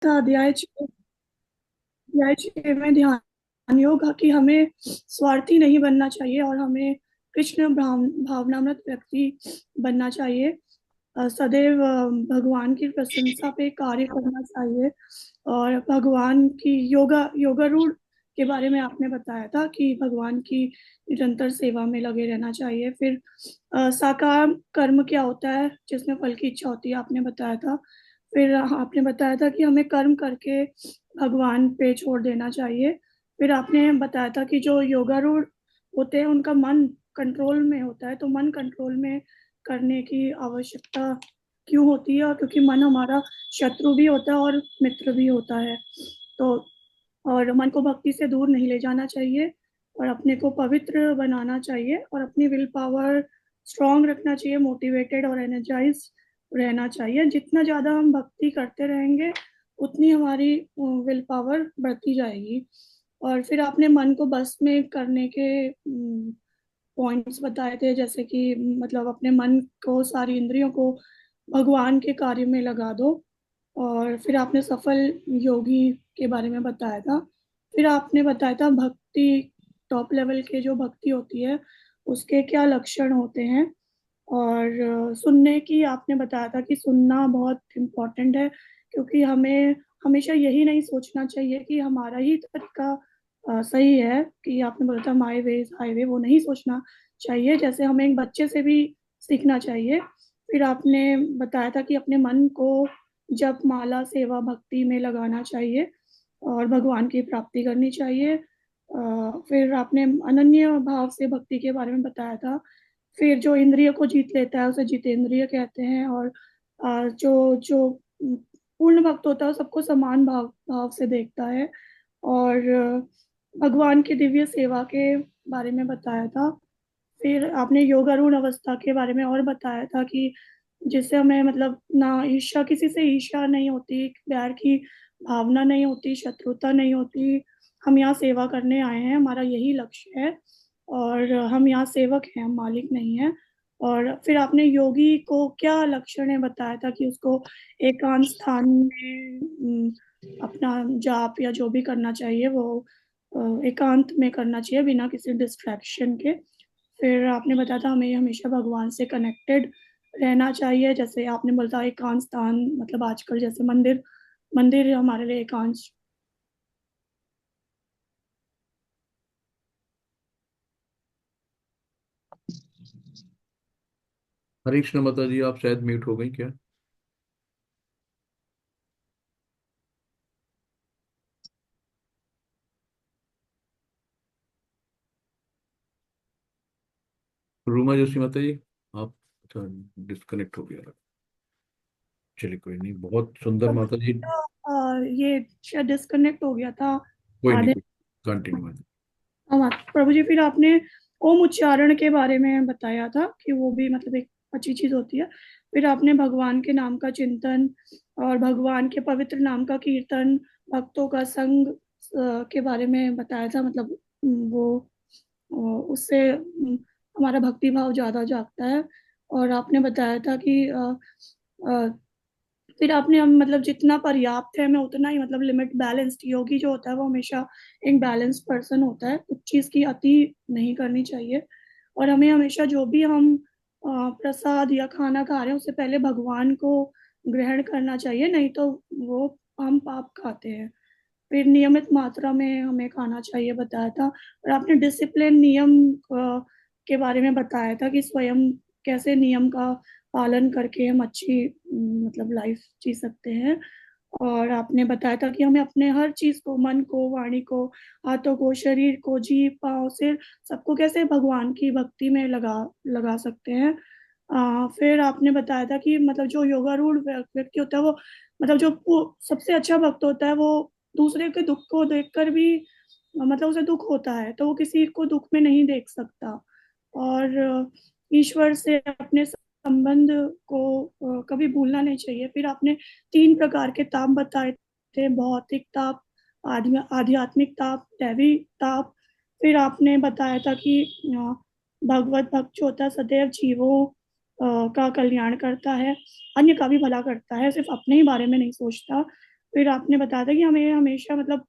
था अध्याय 6 में ध्यान योग कि हमें स्वार्थी नहीं बनना चाहिए और हमें कृष्ण भावनामृत व्यक्ति बनना चाहिए। सदैव भगवान की प्रशंसा पे कार्य करना चाहिए। और भगवान की योगा रूढ़ के बारे में आपने बताया था कि भगवान की निरंतर सेवा में लगे रहना चाहिए। फिर साकार कर्म क्या होता है जिसमें फल की इच्छा होती है, आपने बताया था। फिर आपने बताया था कि हमें कर्म करके भगवान पे छोड़ देना चाहिए। फिर आपने बताया था कि जो योगारूढ़ होते हैं उनका मन कंट्रोल में होता है, तो मन कंट्रोल में करने की आवश्यकता क्यों होती है, और क्योंकि मन हमारा शत्रु भी होता है और मित्र भी होता है। तो और मन को भक्ति से दूर नहीं ले जाना चाहिए और अपने को पवित्र बनाना चाहिए और अपनी विल पावर स्ट्रांग रखना चाहिए, मोटिवेटेड और एनर्जाइज रहना चाहिए। जितना ज़्यादा हम भक्ति करते रहेंगे उतनी हमारी विल पावर बढ़ती जाएगी। और फिर आपने मन को बस में करने के पॉइंट्स बताए थे, जैसे कि मतलब अपने मन को, सारी इंद्रियों को भगवान के कार्य में लगा दो। और फिर आपने सफल योगी के बारे में बताया था। फिर आपने बताया था भक्ति, टॉप लेवल के जो भक्ति होती है उसके क्या लक्षण होते हैं। और सुनने की आपने बताया था कि सुनना बहुत इम्पोर्टेंट है, क्योंकि हमें हमेशा यही नहीं सोचना चाहिए कि हमारा ही तरीका सही है, कि आपने बोला था माई वे इज हाईवे, वो नहीं सोचना चाहिए। जैसे हमें एक बच्चे से भी सीखना चाहिए। फिर आपने बताया था कि अपने मन को जप माला सेवा भक्ति में लगाना चाहिए और भगवान की प्राप्ति करनी चाहिए। फिर आपने अनन्य भाव से भक्ति के बारे में बताया था। फिर जो इंद्रिय को जीत लेता है उसे जितेंद्रिय कहते हैं। और जो जो पूर्ण भक्त होता है वो सबको समान भाव भाव से देखता है। और भगवान की दिव्य सेवा के बारे में बताया था। फिर आपने योगारूढ़ अवस्था के बारे में और बताया था कि जिससे हमें मतलब ना ईर्ष्या, किसी से ईर्ष्या नहीं होती, प्यार की भावना नहीं होती, शत्रुता नहीं होती। हम यहाँ सेवा करने आए हैं, हमारा यही लक्ष्य है और हम यहाँ सेवक हैं, हम मालिक नहीं हैं। और फिर आपने योगी को क्या लक्षण है बताया था कि उसको एकांत स्थान में अपना जाप या जो भी करना चाहिए वो एकांत में करना चाहिए बिना किसी डिस्ट्रैक्शन के। फिर आपने बताया था हमें हमेशा भगवान से कनेक्टेड रहना चाहिए। जैसे आपने बोला था एकांत स्थान, मतलब आजकल जैसे मंदिर मंदिर हमारे लिए एकांत। हरे कृष्ण माता जी, आप शायद म्यूट हो गई क्या? रूमा जोशी माता जी, आप अच्छा डिस्कनेक्ट हो गया। चलिए कोई नहीं, बहुत सुंदर प्रभु माता जी जी। का ये शायद डिस्कनेक्ट हो गया था कोई नहीं, आधे। कोई कंटिन्यू माता हाँ प्रभु जी, फिर आपने ओम उच्चारण के बारे में बताया था कि वो भी मतलब एक अच्छी चीज होती है। फिर आपने भगवान के नाम का चिंतन और भगवान के पवित्र नाम का कीर्तन, भक्तों का संग के बारे में बताया था। मतलब वो उससे हमारा भक्ति भाव ज्यादा जागता है। और आपने बताया था कि अ, फिर आपने हम मतलब जितना पर्याप्त है हमें उतना ही, मतलब लिमिट बैलेंस्ड योगी जो होता है वो हमेशा एक बैलेंस्ड पर्सन होता है, कुछ चीज की अति नहीं करनी चाहिए। और हमें हमेशा जो भी हम प्रसाद या खाना खा रहे हैं उससे पहले भगवान को ग्रहण करना चाहिए, नहीं तो वो हम पाप खाते हैं। फिर नियमित मात्रा में हमें खाना चाहिए बताया था। और आपने डिसिप्लिन नियम के बारे में बताया था कि स्वयं कैसे नियम का पालन करके हम अच्छी मतलब लाइफ जी सकते हैं। और आपने बताया था कि हमें अपने हर चीज को, मन को, वाणी को, हाथों को, शरीर को, जीभ, पाँव, सिर, सबको कैसे भगवान की भक्ति में लगा लगा सकते हैं। फिर आपने बताया था कि मतलब जो योगारूढ़ व्यक्ति होता है वो, मतलब जो सबसे अच्छा भक्त होता है वो दूसरे के दुख को देखकर भी, मतलब उसे दुख होता है तो वो किसी को दुख में नहीं देख सकता। और ईश्वर से अपने संबंध को कभी भूलना नहीं चाहिए। फिर आपने 3 प्रकार के ताप बताए थे, भौतिक ताप, आध्यात्मिक ताप, दैवी ताप। फिर आपने बताया था कि भगवत भक्त जो होता है सदैव जीवों का कल्याण करता है, अन्य का भी भला करता है, सिर्फ अपने ही बारे में नहीं सोचता। फिर आपने बताया था कि हमें हमेशा मतलब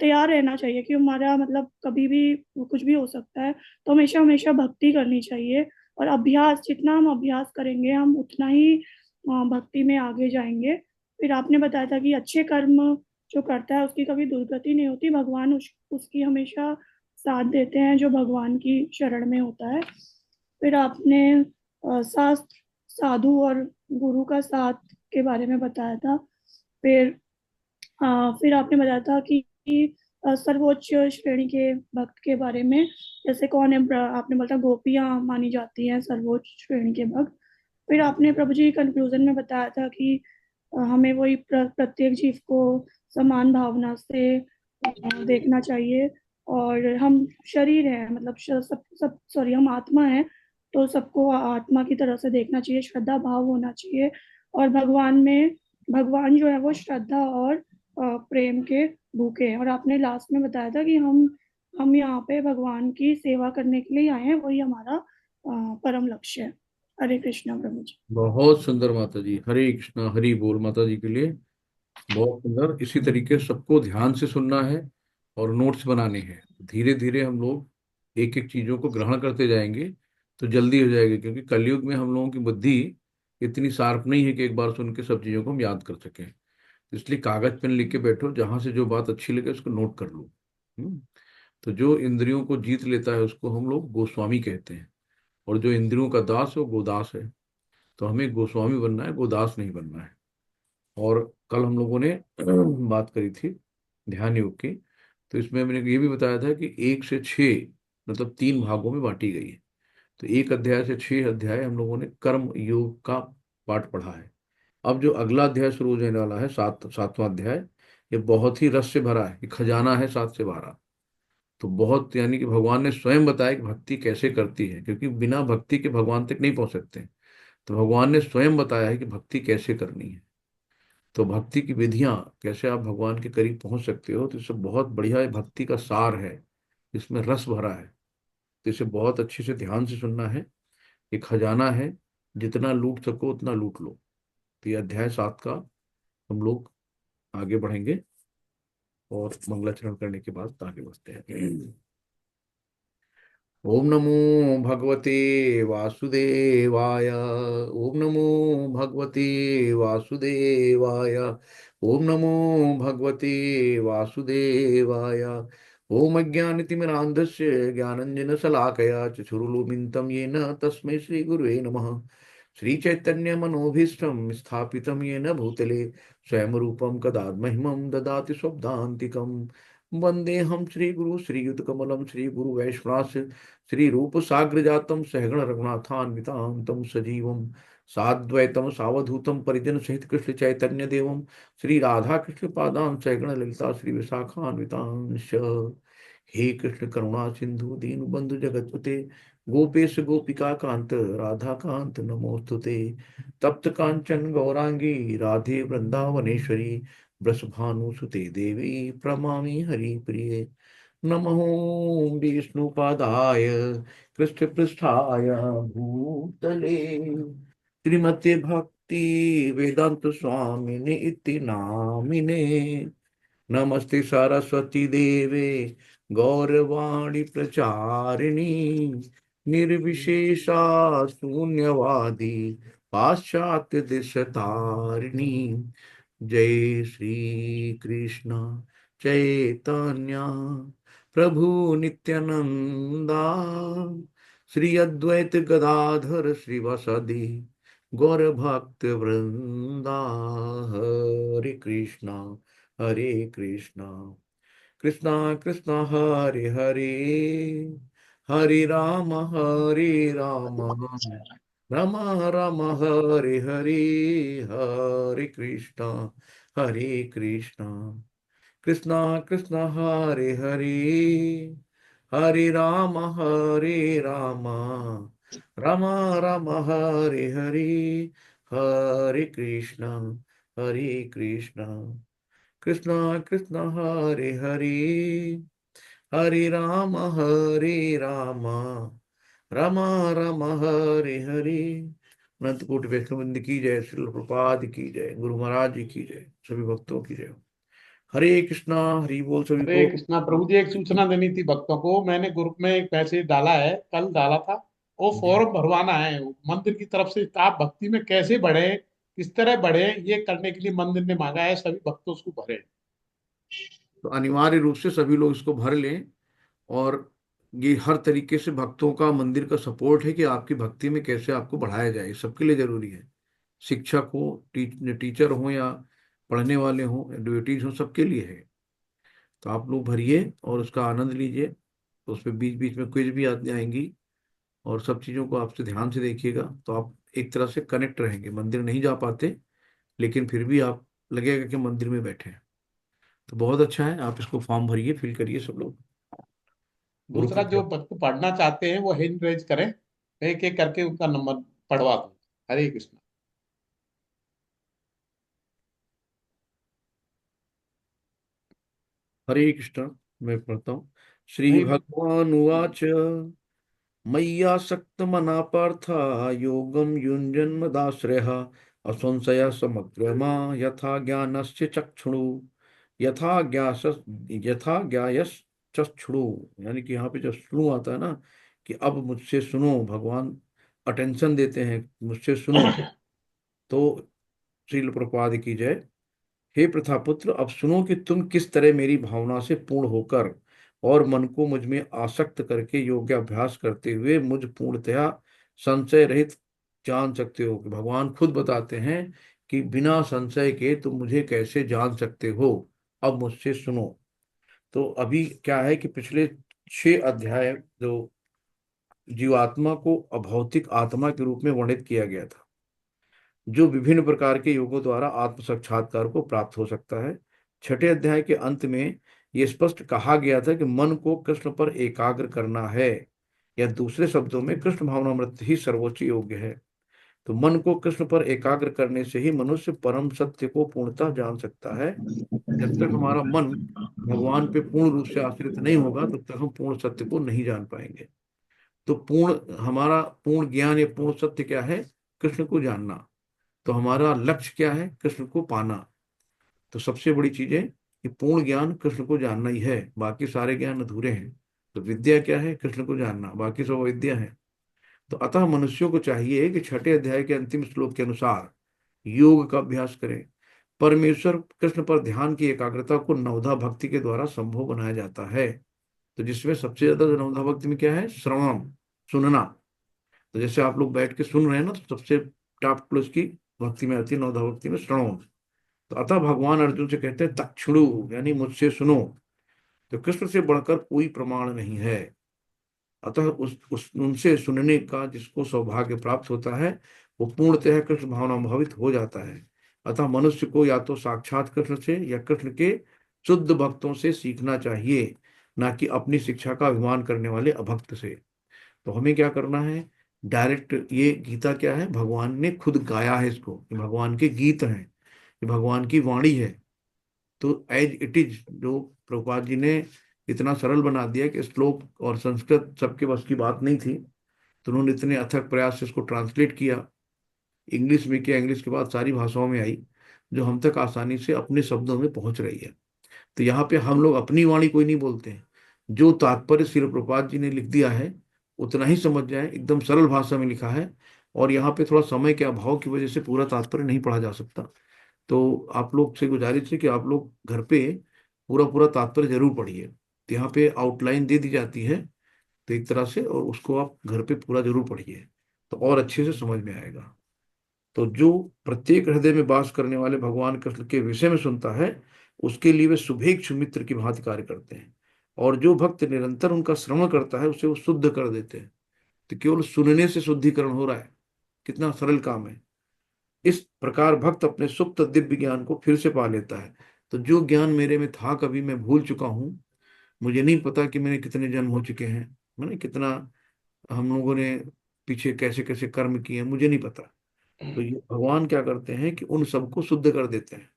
तैयार रहना चाहिए कि हमारा मतलब कभी भी कुछ भी हो सकता है, तो हमेशा हमेशा भक्ति करनी चाहिए। और अभ्यास, जितना हम अभ्यास करेंगे हम उतना ही भक्ति में आगे जाएंगे। फिर आपने बताया था कि अच्छे कर्म जो करता है उसकी कभी दुर्गति नहीं होती, भगवान उसकी हमेशा साथ देते हैं जो भगवान की शरण में होता है। फिर आपने शास्त्र, साधु और गुरु का साथ के बारे में बताया था। फिर फिर आपने बताया था कि सर्वोच्च श्रेणी के भक्त के बारे में, जैसे कौन है, आपने बोला था गोपियां मानी जाती हैं सर्वोच्च श्रेणी के भक्त। फिर आपने प्रभु जी कंक्लूजन में बताया था कि हमें वही प्रत्येक जीव को समान भावना से देखना चाहिए। और हम शरीर है, मतलब सब सब सॉरी, हम आत्मा है, तो सबको आत्मा की तरह से देखना चाहिए, श्रद्धा भाव होना चाहिए। और भगवान में, भगवान जो है वो श्रद्धा और प्रेम के भूखे हैं। और आपने लास्ट में बताया था कि हम यहाँ पे भगवान की सेवा करने के लिए आए हैं, वही हमारा परम लक्ष्य है। हरे कृष्णा प्रभु जी। बहुत सुंदर माता जी, हरे कृष्णा, हरि बोल माता जी के लिए। बहुत सुंदर। इसी तरीके से सबको ध्यान से सुनना है और नोट्स बनाने हैं। धीरे धीरे हम लोग एक एक चीजों को ग्रहण करते जाएंगे तो जल्दी हो जाएगी, क्योंकि कलयुग में हम लोगों की बुद्धि इतनी शार्प नहीं है कि एक बार सुन के सब चीजों को हम याद कर सकें। इसलिए कागज पेन लिख के बैठो, जहां से जो बात अच्छी लगे उसको नोट कर लो। हम्म। तो जो इंद्रियों को जीत लेता है उसको हम लोग गोस्वामी कहते हैं, और जो इंद्रियों का दास है वो गोदास है। तो हमें गोस्वामी बनना है, गोदास नहीं बनना है। और कल हम लोगों ने बात करी थी ध्यान योग की। तो इसमें मैंने ये भी बताया था कि 1 से 6 मतलब 3 भागों में बांटी गई है। तो 1 अध्याय से 6 अध्याय हम लोगों ने कर्म योग का पाठ पढ़ा है। अब जो अगला अध्याय शुरू हो जाने वाला है, सातवां अध्याय, ये बहुत ही रस से भरा है, ये खजाना है 7 से 12। तो बहुत, यानी कि भगवान ने स्वयं बताया कि भक्ति कैसे करती है, क्योंकि बिना भक्ति के भगवान तक नहीं पहुंच सकते। तो भगवान ने स्वयं बताया है कि भक्ति कैसे करनी है। तो भक्ति की विधियां, कैसे आप भगवान के करीब पहुंच सकते हो, तो इससे बहुत बढ़िया ये भक्ति का सार है, इसमें रस भरा है। तो इसे बहुत अच्छे से ध्यान से सुनना है। ये खजाना है, जितना लूट सको उतना लूट लो। तो ये अध्याय 7 का हम लोग आगे बढ़ेंगे, और मंगलाचरण करने के बाद आगे बढ़ते हैं। ओम नमो भगवते वासुदेवाय, ओम नमो भगवते वासुदेवाय, ओम नमो भगवते वासुदेवाय। ओम अज्ञानतिमिरान्धस्य ज्ञानञ्जनशलाकया चक्षुरुन्मिलितं येन तस्मै श्रीगुरुवे नमः। श्रीचैतन्यमनोभीष्टं स्थापितं येन भूतले स्वयं रूपं कदा मह्यं ददाति स्वपदान्तिकम्। वन्देऽहं श्रीगुरु श्रीयुतकमलं श्रीगुरुवैष्णवांश श्रीरूप साग्र जातम सहगण रघुनाथान्वितां तम सजीवम साद्वैतम सावधूतम परिजन सहित कृष्ण चैतन्य देवम श्री राधा कृष्ण पादान सहगण ललिता श्री विशाखान्वितांश। हे कृष्ण करुणा सिंधु दीन बंधु जगतपते गोपेश गोपिका कांत राधा कांत नमोस्तुते। तप्त कांचन गौरांगी राधे वृंदावनेश्वरी वृषभानुसुते देवी प्रणमामि हरि प्रिये। नमो विष्णुपादाय कृष्णपृष्ठाय भूतले श्रीमते भक्ति वेदांत स्वामिने इति नामिने। नमस्ते सरस्वती देवे गौरवाणी प्रचारिणी निर्विशेषा शून्यवादी पाश्चात्य दिशतारिणी। जय श्री कृष्ण चैतन्य प्रभु नित्यानंदा श्री अद्वैत गदाधर श्रीवासादि गौर भक्त वृंदा। हरे कृष्णा हरे कृष्णा कृष्णा कृष्णा हरे हरे, हरे राम राम राम हरे हरे। हरे कृष्णा कृष्णा कृष्णा हरे हरे, हरे राम राम राम हरे हरे। हरे कृष्णा कृष्णा कृष्णा हरे हरे, हरे राम राम राम हरे हरे। अनंत कोटि वैष्णववृंद की जय, श्रील प्रभुपाद की जय, गुरु महाराज जी की जय, सभी भक्तों की जय। हरे कृष्णा, हरि बोल सभी हरे को। कृष्णा। प्रभु जी, एक सूचना देनी थी भक्तों को। मैंने ग्रुप में एक मैसेज डाला है, कल डाला था। वो जी फॉर्म भरवाना है मंदिर की तरफ से। आप भक्ति में कैसे बढ़े, किस तरह बढ़े, ये करने के लिए मंदिर ने मांगा है। सभी भक्त उसको भरे। तो अनिवार्य रूप से सभी लोग इसको भर लें। और ये हर तरीके से भक्तों का, मंदिर का सपोर्ट है कि आपकी भक्ति में कैसे आपको बढ़ाया जाए, सबके लिए जरूरी है। शिक्षक हो, टीचर हो, या पढ़ने वाले हो, ड्यूटीज हो, सबके लिए है। तो आप लोग भरिए और उसका आनंद लीजिए। तो उस पर बीच बीच में क्विज भी आती आएंगी, और सब चीज़ों को आपसे ध्यान से देखिएगा, तो आप एक तरह से कनेक्ट रहेंगे। मंदिर नहीं जा पाते, लेकिन फिर भी आप लगेगा कि मंदिर में बैठे हैं। तो बहुत अच्छा है, आप इसको फॉर्म भरिए, फिल करिए सब लोग। गुरु दूसरा, जो कृपा। भक्त पढ़ना चाहते हैं वो हैंड रेज करें, एक एक करके उनका नंबर पढ़वा दो। हरे कृष्णा। हरे कृष्ण। मैं पढ़ता हूँ। श्री नहीं। भगवान उवाच, मय्यासक्तमना पार्थ, योगं युञ्जन्मदाश्रयः, असंशयः समग्रमा, यथा ज्ञानस्य चक्षुषु, यथा ज्ञास यथा ज्ञायश्चक्षुषु। यानी कि यहाँ पे जो सुनो आता है ना, कि अब मुझसे सुनो, भगवान अटेंशन देते हैं, मुझसे सुनो। तो श्रील प्रभुपाद की जय। हे प्रथापुत्र, अब सुनो कि तुम किस तरह मेरी भावना से पूर्ण होकर और मन को मुझ में आसक्त करके योगाभ्यास करते हुए मुझ पूर्णतया संशय रहित जान सकते हो। कि भगवान खुद बताते हैं कि बिना संशय के तुम मुझे कैसे जान सकते हो, अब मुझसे सुनो। तो अभी क्या है कि पिछले 6 अध्याय जो जीवात्मा को अभौतिक आत्मा के रूप में वर्णित किया गया था, जो विभिन्न प्रकार के योगों द्वारा आत्म साक्षात्कार को प्राप्त हो सकता है। छठे अध्याय के अंत में यह स्पष्ट कहा गया था कि मन को कृष्ण पर एकाग्र करना है, या दूसरे शब्दों में कृष्ण भावनामृत ही सर्वोच्च योग्य है। तो मन को कृष्ण पर एकाग्र करने से ही मनुष्य परम सत्य को पूर्णतः जान सकता है। जब तक हमारा मन भगवान पे पूर्ण रूप से आश्रित नहीं होगा, तब तक हम पूर्ण सत्य को नहीं जान पाएंगे। तो हमारा पूर्ण ज्ञान या पूर्ण सत्य क्या है? कृष्ण को जानना। तो हमारा लक्ष्य क्या है? कृष्ण को पाना। तो सबसे बड़ी चीज है कि पूर्ण ज्ञान कृष्ण को जानना ही है, बाकी सारे ज्ञान अधूरे हैं। तो विद्या क्या है? कृष्ण को जानना, बाकी सब विद्या है। तो अतः मनुष्यों को चाहिए कि छठे अध्याय के अंतिम श्लोक के अनुसार योग का अभ्यास करें। परमेश्वर कृष्ण पर ध्यान की एकाग्रता को नवधा भक्ति के द्वारा संभव बनाया जाता है। तो जिसमें सबसे ज्यादा नवधा भक्ति में क्या है? श्रवण, सुनना। तो जैसे आप लोग बैठ के सुन रहे हैं ना, तो सबसे टॉप क्लास की भक्ति में आती है नवधा भक्ति में श्रवण। तो अतः भगवान अर्जुन से कहते हैं तक्षुणु, यानी मुझसे सुनो। तो कृष्ण से बढ़कर कोई प्रमाण नहीं है। अतः उस उनसे सुनने का जिसको सौभाग्य प्राप्त होता है, वो पूर्णतः कृष्ण भावना भावित हो जाता है। अतः मनुष्य को या तो साक्षात कृष्ण से या कृष्ण के शुद्ध भक्तों से सीखना चाहिए, ना कि अपनी शिक्षा का अभिमान करने वाले अभक्त से। तो हमें क्या करना है? डायरेक्ट, ये गीता क्या है? भगवान ने खुद गाया है इसको, ये भगवान के गीत हैं, ये भगवान की वाणी है। तो एज इट इज, जो प्रभुपाद जी ने इतना सरल बना दिया कि श्लोक और संस्कृत सबके बस की बात नहीं थी, तो उन्होंने इतने अथक प्रयास से इसको ट्रांसलेट किया, इंग्लिश में किया, इंग्लिश के बाद सारी भाषाओं में आई, जो हम तक आसानी से अपने शब्दों में पहुंच रही है। तो यहाँ पे हम लोग अपनी वाणी कोई नहीं बोलते हैं। जो तात्पर्य श्रील प्रभुपाद जी ने लिख दिया है, उतना ही समझ जाए, एकदम सरल भाषा में लिखा है। और यहाँ पे थोड़ा समय के अभाव की वजह से पूरा तात्पर्य नहीं पढ़ा जा सकता। तो आप लोग से गुजारिश है कि आप लोग घर पे पूरा पूरा तात्पर्य जरूर पढ़िए। तो यहाँ पे आउटलाइन दे दी जाती है, तो एक तरह से, और उसको आप घर पे पूरा जरूर पढ़िए, तो और अच्छे से समझ में आएगा। तो जो प्रत्येक हृदय में वास करने वाले भगवान कृष्ण के विषय में सुनता है, उसके लिए वे शुभेच्छु मित्र की भांति कार्य करते हैं। और जो भक्त निरंतर उनका श्रवण करता है, उसे वो शुद्ध कर देते हैं। तो केवल सुनने से शुद्धिकरण हो रहा है, कितना सरल काम है। इस प्रकार भक्त अपने सुप्त दिव्य ज्ञान को फिर से पा लेता है। तो जो ज्ञान मेरे में था, कभी मैं भूल चुका हूँ, मुझे नहीं पता कि मैंने कितने जन्म हो चुके हैं, मैंने कितना, हम लोगों ने पीछे कैसे कैसे कर्म किए हैं, मुझे नहीं पता। तो ये भगवान क्या करते हैं कि उन सबको शुद्ध कर देते हैं।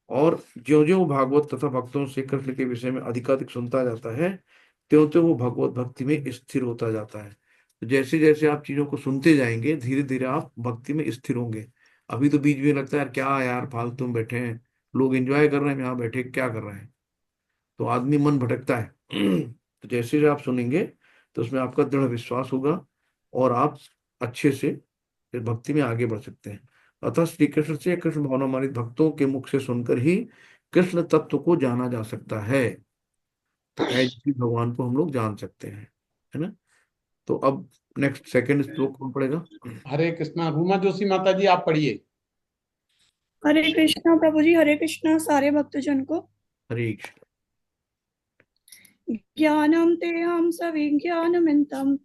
और ज्यो ज्यो भागवत तथा भक्तों से कृष्ण के विषय में अधिकाधिक सुनता जाता है, त्यों त्यों वो भगवत भक्ति में स्थिर होता जाता है। तो जैसे जैसे आप चीजों को सुनते जाएंगे धीरे धीरे आप भक्ति में स्थिर होंगे। अभी तो बीच में लगता है यार क्या यार फालतू में बैठे हैं, लोग एंजॉय कर रहे हैं, यहाँ बैठे क्या कर रहे हैं, तो आदमी मन भटकता है। तो जैसे जैसे आप सुनेंगे तो उसमें आपका दृढ़ विश्वास होगा और आप अच्छे से इस भक्ति में आगे बढ़ सकते हैं। अतः श्री कृष्ण से कृष्ण भावनामृत भक्तों के मुख से सुनकर ही कृष्ण तत्व को जाना जा सकता है। तो ऐसे ही भगवान को हम लोग जान सकते हैं, है ना। तो अब नेक्स्ट सेकंड श्लोक कौन पढ़ेगा? हरे कृष्णा। रूमा जोशी माता जी आप पढ़िए। हरे कृष्णा प्रभु जी, हरे कृष्णा सारे भक्तजन को। हरे कृष्ण। ज्ञानं तेहं सविज्ञानमितं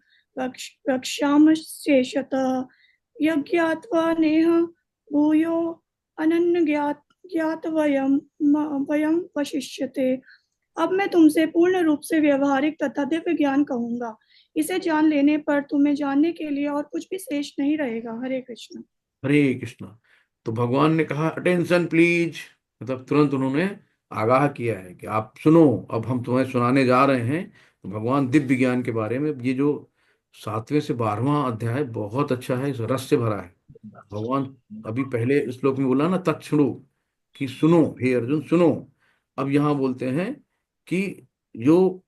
वक्ष्यामश्चेषतः यज्ञात्वा नेह भूयो अनन्यज्ञात ज्ञातवयं वयं वशिष्यते। अब मैं तुमसे पूर्ण रूप से व्यवहारिक तथा दिव्य ज्ञान कहूंगा। इसे जान लेने पर तुम्हें जानने के लिए और कुछ भी शेष नहीं रहेगा। हरे कृष्ण। हरे कृष्ण। तो भगवान ने कहा अटेंशन प्लीज, मतलब तुरंत उन्होंने आगाह किया है कि आप सुनो, अब हम तुम्हें सुनाने जा रहे हैं। तो भगवान दिव्य ज्ञान के बारे में, ये जो 7वें से 12वां अध्याय बहुत अच्छा है, इस रस से भरा है। भगवान अभी पहले श्लोक में बोला ना तत्क्षणु, कि सुनो हे अर्जुन सुनो। अब यहाँ बोलते हैं कि जो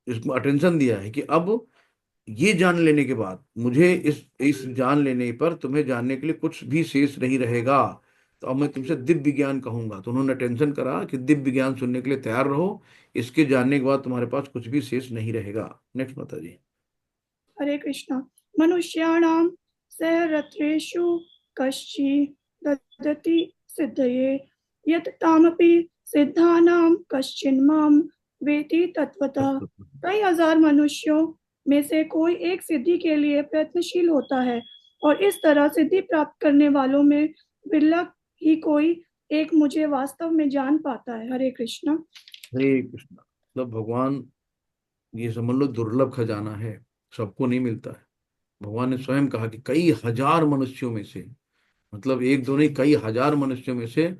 इसको अटेंशन दिया है कि अब ये जान लेने के बाद मुझे इस जान लेने पर तुम्हें जानने के लिए कुछ भी शेष नहीं रहेगा। तो अब मैं तुमसे दिव्य ज्ञान कहूंगा। तो उन्होंने टेंशन करा कि दिव्य ज्ञान सुनने के लिए तैयार रहो, इसके जानने के बाद तुम्हारे पास कुछ भी शेष नहीं रहेगा। नेक्स्ट माता जी। हरे कृष्ण। मनुष्याणां सहस्रेषु कश्चित् ददति सिद्धये यत् तामपि सिद्धानां कश्चिन्मां वेति तत्वतः। कई हजार मनुष्यों में से कोई एक सिद्धि के लिए प्रयत्नशील होता है और इस तरह सिद्धि प्राप्त करने वालों में बिरला ही कोई एक मुझे वास्तव में जान पाता है। हरे कृष्ण। हरे कृष्ण। मतलब भगवान, ये समझ लो दुर्लभ खजाना है, सबको नहीं मिलता है। भगवान ने स्वयं कहा कि कई हजार मनुष्यों में से, मतलब एक दो नहीं, कई हजार मनुष्यों में से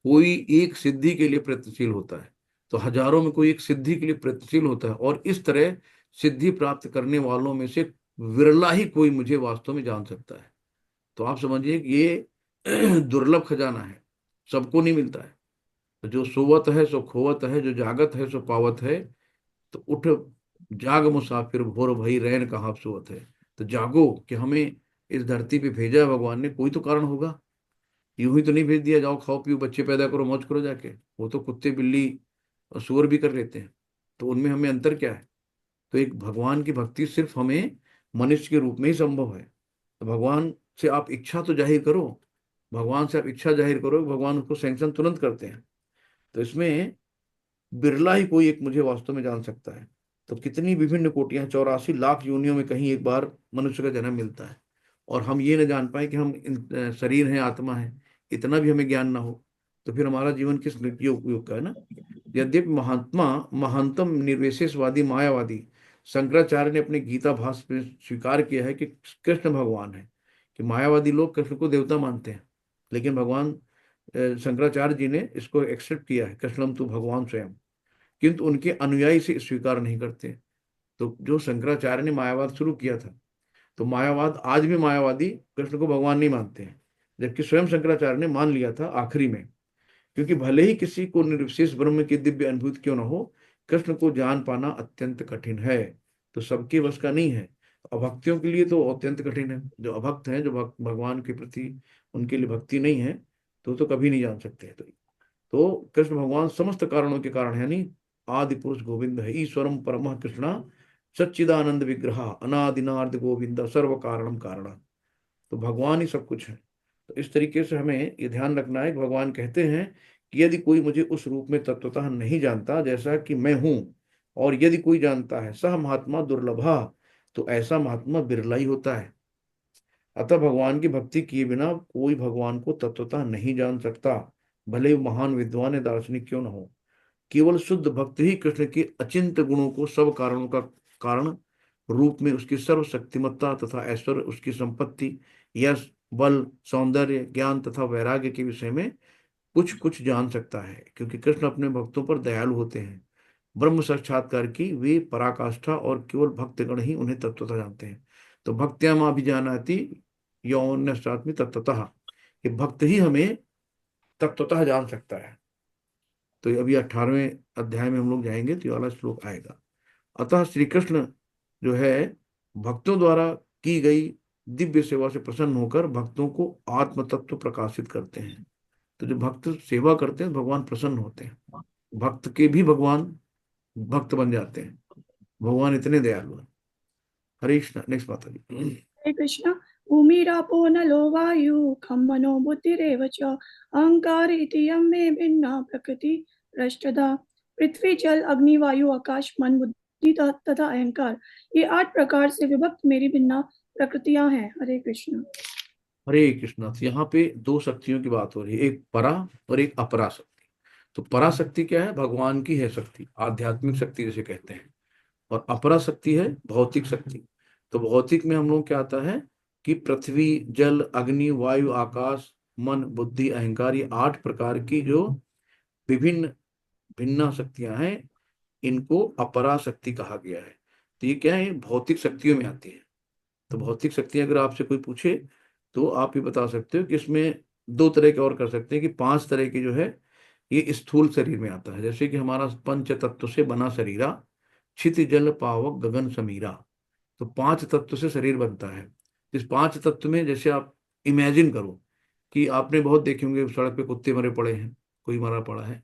कोई एक सिद्धि के लिए प्रयत्नशील होता है। तो हजारों में कोई एक सिद्धि के लिए प्रयत्नशील होता है, और इस तरह सिद्धि प्राप्त करने वालों में से विरला ही कोई मुझे वास्तव में जान सकता है। तो आप समझिए कि ये दुर्लभ खजाना है, सबको नहीं मिलता है। तो जो सोवत है सो खोवत है, जो जागत है सो पावत है। तो उठ जाग मुसाफिर भोर भई रैन कहाँ सोवत है। तो जागो कि हमें इस धरती पे भेजा है भगवान ने, कोई तो कारण होगा। यूं ही तो नहीं भेज दिया जाओ खाओ पियो बच्चे पैदा करो मौज करो जाके। वो तो कुत्ते बिल्ली और सुअर भी कर लेते हैं। तो उनमें हमें अंतर क्या है? तो एक भगवान की भक्ति सिर्फ हमें मनुष्य के रूप में ही संभव है। तो भगवान से आप इच्छा तो जाहिर करो, भगवान से आप इच्छा जाहिर करो, भगवान उसको सैंक्शन तुरंत करते हैं। तो इसमें बिरला ही कोई एक मुझे वास्तव में जान सकता है। तो कितनी विभिन्न कोटियां, 84 लाख योनियों में कहीं एक बार मनुष्य का जन्म मिलता है, और हम ये न जान पाए कि हम शरीर है आत्मा है, इतना भी हमें ज्ञान ना हो। तो फिर हमारा जीवन किस लिए उपयोग का है ना। यद्यपि महात्मा महानतम निर्विशेषवादी मायावादी शंकराचार्य ने अपने गीता भाष्य में स्वीकार किया है कि कृष्ण भगवान है। कि मायावादी लोग कृष्ण को देवता मानते हैं, लेकिन भगवान शंकराचार्य जी ने इसको एक्सेप्ट किया है, कृष्णम तू भगवान स्वयं। किंतु उनके अनुयायी से स्वीकार नहीं करते। तो जो शंकराचार्य ने मायावाद शुरू किया था, तो मायावाद आज भी मायावादी कृष्ण को भगवान नहीं मानते हैं, जबकि स्वयं शंकराचार्य ने मान लिया था आखिरी में। क्योंकि भले ही किसी को निर्विशेष ब्रह्म की दिव्य अनुभूति क्यों न हो, कृष्ण को जान पाना अत्यंत कठिन है। तो सबके बस का नहीं है। अभक्तियों के लिए तो अत्यंत कठिन है। जो अभक्त हैं, जो भगवान के प्रति उनके लिए भक्ति नहीं है, तो कभी नहीं जान सकते। तो कृष्ण भगवान समस्त कारणों के कारण है, यानी आदि पुरुष गोविंद है, ईश्वरम परम कृष्णा सच्चिदानंद विग्रह अनादिनार्द गोविंद सर्व कारणम कारण। तो भगवान ही सब कुछ है। तो इस तरीके से हमें ये ध्यान रखना है कि भगवान कहते हैं कि यदि कोई मुझे उस रूप में तत्वतः नहीं जानता जैसा कि मैं हूं, और यदि कोई जानता है सह महात्मा दुर्लभा, तो ऐसा महात्मा बिरला ही होता है। अतः भगवान की भक्ति किए बिना कोई भगवान को तत्वतः नहीं जान सकता, भले ही महान विद्वान या दार्शनिक क्यों न हो। केवल शुद्ध भक्त ही कृष्ण के अचिंत गुणों को सब कारणों का कारण रूप में, उसकी सर्वशक्तिमत्ता तथा ऐश्वर्य, उसकी संपत्ति, यश, बल, सौंदर्य, ज्ञान तथा वैराग्य के विषय में कुछ कुछ जान सकता है। क्योंकि कृष्ण अपने भक्तों पर दयालु होते हैं। ब्रह्म साक्षात्कार की वे पराकाष्ठा और केवल भक्तगण ही उन्हें तत्वतः जानते हैं। तो भक्त्या मां भी जानाति यौन्यश्चात्मी तत्वतः, ये भक्त ही हमें तत्वतः जान सकता है। तो ये अभी 18वें अध्याय में हम लोग जाएंगे तो ये वाला श्लोक आएगा। अतः श्री कृष्ण जो है भक्तों द्वारा की गई दिव्य सेवा से प्रसन्न होकर भक्तों को आत्म तत्व प्रकाशित करते हैं। तो जो भक्त सेवा करते हैं भगवान प्रसन्न होते हैं, भक्त के भी भगवान भक्त बन जाते हैं, भगवान इतने दयालु हैं। हरे कृष्ण। नेक्स्ट माता जी। हरे कृष्ण। भूमिरापो नलो वायु खम मनो बुद्धिरेव च अहंकार इति यम मे भिन्ना प्रकृति रष्टदा। पृथ्वी जल अग्नि वायु आकाश मन बुद्धि तथा अहंकार, ये 8 प्रकार से विभक्त मेरी भिन्ना प्रकृतियां हैं। हरे कृष्ण। हरे कृष्ण। तो यहाँ पे दो शक्तियों की बात हो रही है, एक परा और एक अपरा शक्ति। तो परा शक्ति क्या है? भगवान की है शक्ति, आध्यात्मिक शक्ति जिसे कहते हैं। और अपरा शक्ति है भौतिक शक्ति। तो भौतिक में हम लोग क्या आता है कि पृथ्वी जल अग्नि वायु आकाश मन बुद्धि अहंकार, ये 8 प्रकार की जो विभिन्न भिन्न शक्तियां हैं, इनको अपरा शक्ति कहा गया है। तो ये क्या है? भौतिक शक्तियों में आती है। तो भौतिक शक्तियां अगर आपसे कोई पूछे तो आप ये बता सकते हो कि इसमें दो तरह के और कर सकते हैं कि 5 तरह के जो है ये स्थूल शरीर में आता है। जैसे कि हमारा पंच तत्व से बना शरीरा, क्षिति जल पावक गगन समीरा। तो 5 तत्व से शरीर बनता है। इस 5 तत्व में जैसे आप इमेजिन करो कि आपने बहुत देखे होंगे सड़क पे कुत्ते मरे पड़े हैं, कोई मरा पड़ा है,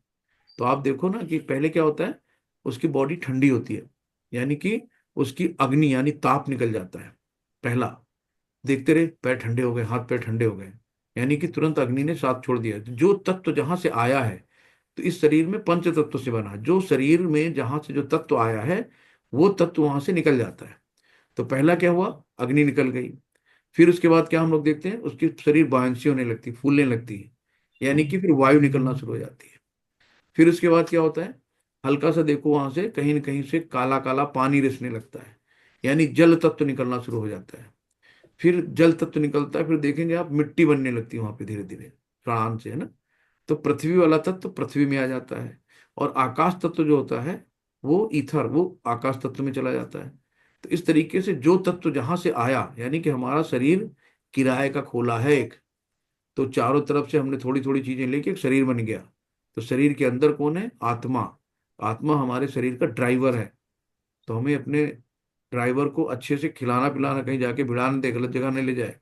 तो आप देखो ना कि पहले क्या होता है, उसकी बॉडी ठंडी होती है, यानी कि उसकी अग्नि यानी ताप निकल जाता है। पहला देखते रहे पैर ठंडे हो गए, हाथ पैर ठंडे हो गए, यानी कि तुरंत अग्नि ने साथ छोड़ दिया। जो तत्व जहां से आया है, तो इस शरीर में पंच तत्व से बना है, जो शरीर में जहां से जो तत्व आया है वो तत्व वहां से निकल जाता है। तो पहला क्या हुआ, अग्नि निकल गई। फिर उसके बाद क्या हम लोग देखते हैं, उसकी शरीर बायंसी होने लगती, फूलने लगती है, यानी कि फिर वायु निकलना शुरू हो जाती है। फिर उसके बाद क्या होता है, हल्का सा देखो वहां से कहीं न कहीं से काला काला पानी रिसने लगता है, यानी जल तत्व निकलना शुरू हो जाता है। फिर जल तत्व निकलता है, फिर देखेंगे आप मिट्टी बनने लगती है वहां पे धीरे धीरे प्राण से, है ना। तो पृथ्वी वाला तत्व पृथ्वी में आ जाता है, और आकाश तत्व जो होता है वो ईथर, वो आकाश तत्व में चला जाता है। तो इस तरीके से जो तत्व जहां से आया, यानी कि हमारा शरीर किराए का खोला है एक, तो चारों तरफ से हमने थोड़ी थोड़ी चीजें लेके एक शरीर बन गया। तो शरीर के अंदर कौन है? आत्मा। आत्मा हमारे शरीर का ड्राइवर है। तो हमें अपने ड्राइवर को अच्छे से खिलाना पिलाना, कहीं जाके भिड़ाने दे, गलत जगह नहीं ले जाए।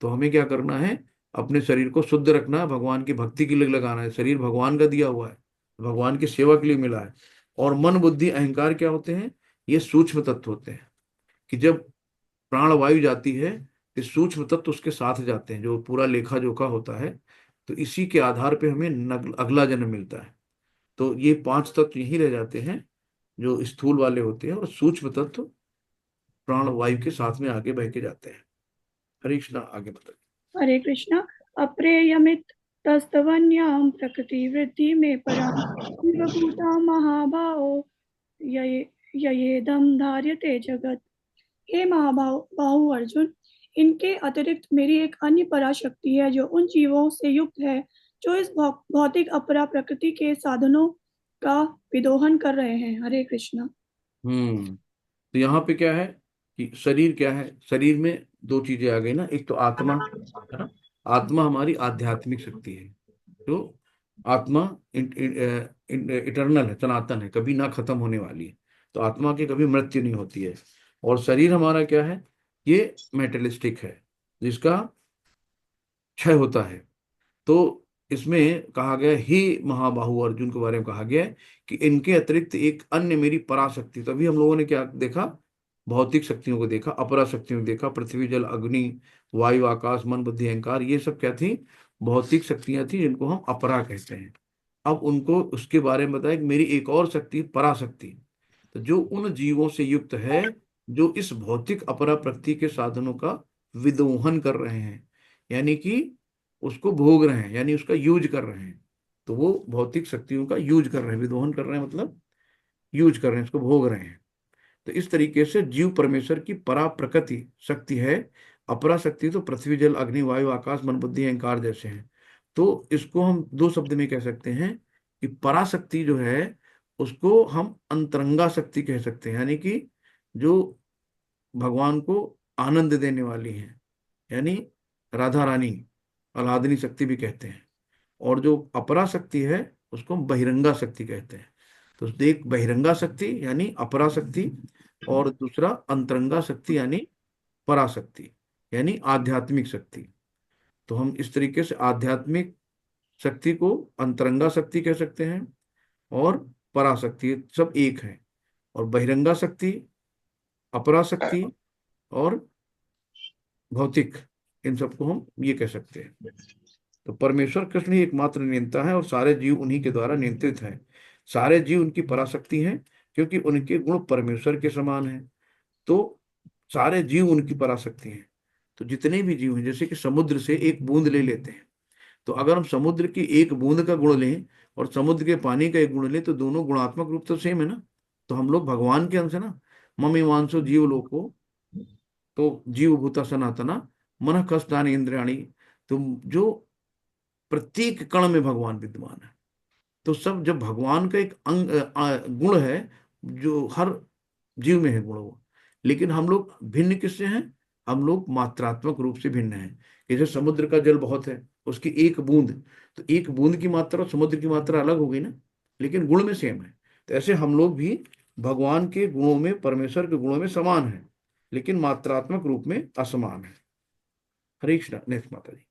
तो हमें क्या करना है, अपने शरीर को शुद्ध रखना है, भगवान की भक्ति के लिए लगाना है। शरीर भगवान का दिया हुआ है, भगवान की सेवा के लिए मिला है। और मन बुद्धि अहंकार क्या होते हैं? ये सूक्ष्म तत्व होते हैं, कि जब प्राण वायु जाती है तो सूक्ष्म तत्व उसके साथ जाते हैं, जो पूरा लेखा जोखा होता है। तो इसी के आधार पे हमें अगला जन्म मिलता है। तो ये 5 तत्व यही रह जाते हैं जो स्थूल वाले होते हैं, और सूक्ष्म तत्व प्राण वायु के साथ में आगे बह के जाते हैं। हरे कृष्णा। आगे बताइए। हरे कृष्ण। अप्रेयमित तस्तवन्याम प्रकृति वृद्धि में परा जीवभूता महाभावो ये येदम धार्यते जगत। हे बाहु अर्जुन, इनके अतिरिक्त मेरी एक अन्य पराशक्ति है जो उन जीवों से युक्त है जो इस भौतिक अपरा प्रकृति के साधनों का विदोहन कर रहे हैं। हरे कृष्ण। तो यहाँ पे क्या है कि शरीर क्या है, शरीर में दो चीजें आ गई ना, एक तो आत्मा है ना। आत्मा हमारी आध्यात्मिक शक्ति है, जो आत्मा इटर्नल है, सनातन है, कभी ना खत्म होने वाली है। तो आत्मा की कभी मृत्यु नहीं होती है। और शरीर हमारा क्या है, ये मेटेलिस्टिक है, जिसका क्षय होता है। तो इसमें कहा गया ही महाबाहु अर्जुन के बारे में कहा गया है कि इनके अतिरिक्त एक अन्य मेरी पराशक्ति। तभी हम लोगों ने क्या देखा, भौतिक शक्तियों को देखा, अपरा शक्तियों को देखा। पृथ्वी जल अग्नि वायु आकाश मन बुद्धि अहंकार, ये सब क्या थी? भौतिक शक्तियां थी, जिनको हम अपरा कहते हैं। अब उनको उसके बारे में बताया कि मेरी एक और शक्ति पराशक्ति, तो जो उन जीवों से युक्त है जो इस भौतिक अपरा प्रकृति के साधनों का विदोहन कर रहे हैं, यानी कि उसको भोग रहे हैं, यानी उसका यूज कर रहे हैं। तो वो भौतिक शक्तियों का यूज कर रहे हैं, विदोहन कर रहे हैं मतलब यूज कर रहे हैं, इसको भोग रहे हैं। तो इस तरीके से जीव परमेश्वर की परा प्रकृति शक्ति है। अपरा शक्ति तो पृथ्वी जल अग्नि वायु आकाश मन बुद्धि अहंकार जैसे हैं। तो इसको हम दो शब्द में कह सकते हैं कि पराशक्ति जो है उसको हम अंतरंगा शक्ति कह सकते हैं, यानी कि जो भगवान को आनंद देने वाली है, यानी राधा रानी, आह्लादनी शक्ति भी कहते हैं। और जो अपरा शक्ति है उसको हम बहिरंगा शक्ति कहते हैं। तो देख, बहिरंगा शक्ति यानी अपरा शक्ति, और दूसरा अंतरंगा शक्ति यानी पराशक्ति, यानी आध्यात्मिक शक्ति। तो हम इस तरीके से आध्यात्मिक शक्ति को अंतरंगा शक्ति कह सकते हैं, और पराशक्ति, ये सब एक है। और बहिरंगा शक्ति, अपराशक्ति और भौतिक, इन सबको हम ये कह सकते हैं। तो परमेश्वर कृष्ण ही एकमात्र नियंता है, और सारे जीव उन्हीं के द्वारा नियंत्रित हैं। सारे जीव उनकी पराशक्ति हैं, क्योंकि उनके गुण परमेश्वर के समान हैं। तो सारे जीव उनकी पराशक्ति हैं। तो जितने भी जीव हैं, जैसे कि समुद्र से एक बूंद ले लेते हैं, तो अगर हम समुद्र की एक बूंद का गुण लें और समुद्र के पानी का एक गुण लें, तो दोनों गुणात्मक रूप तो सेम है ना। तो हम लोग भगवान के अंश है ना। मम वांसो जीव लोको, तो जीव भूता सनातना मन कष्टानि इंद्रियाणी। तो जो प्रत्येक कण में भगवान विद्यमान है। तो सब जब भगवान का एक गुण है, जो हर जीव में है गुण वो, लेकिन हम लोग भिन्न किससे हैं? हम लोग मात्रात्मक रूप से भिन्न हैं। जैसे समुद्र का जल बहुत है, उसकी एक बूंद, तो एक बूंद की मात्रा और समुद्र की मात्रा अलग हो गई ना, लेकिन गुण में सेम है। तो ऐसे हम लोग भी भगवान के गुणों में, परमेश्वर के गुणों में समान है, लेकिन मात्रात्मक रूप में असमान है। हरे कृष्ण। नेक्स्ट माता जी।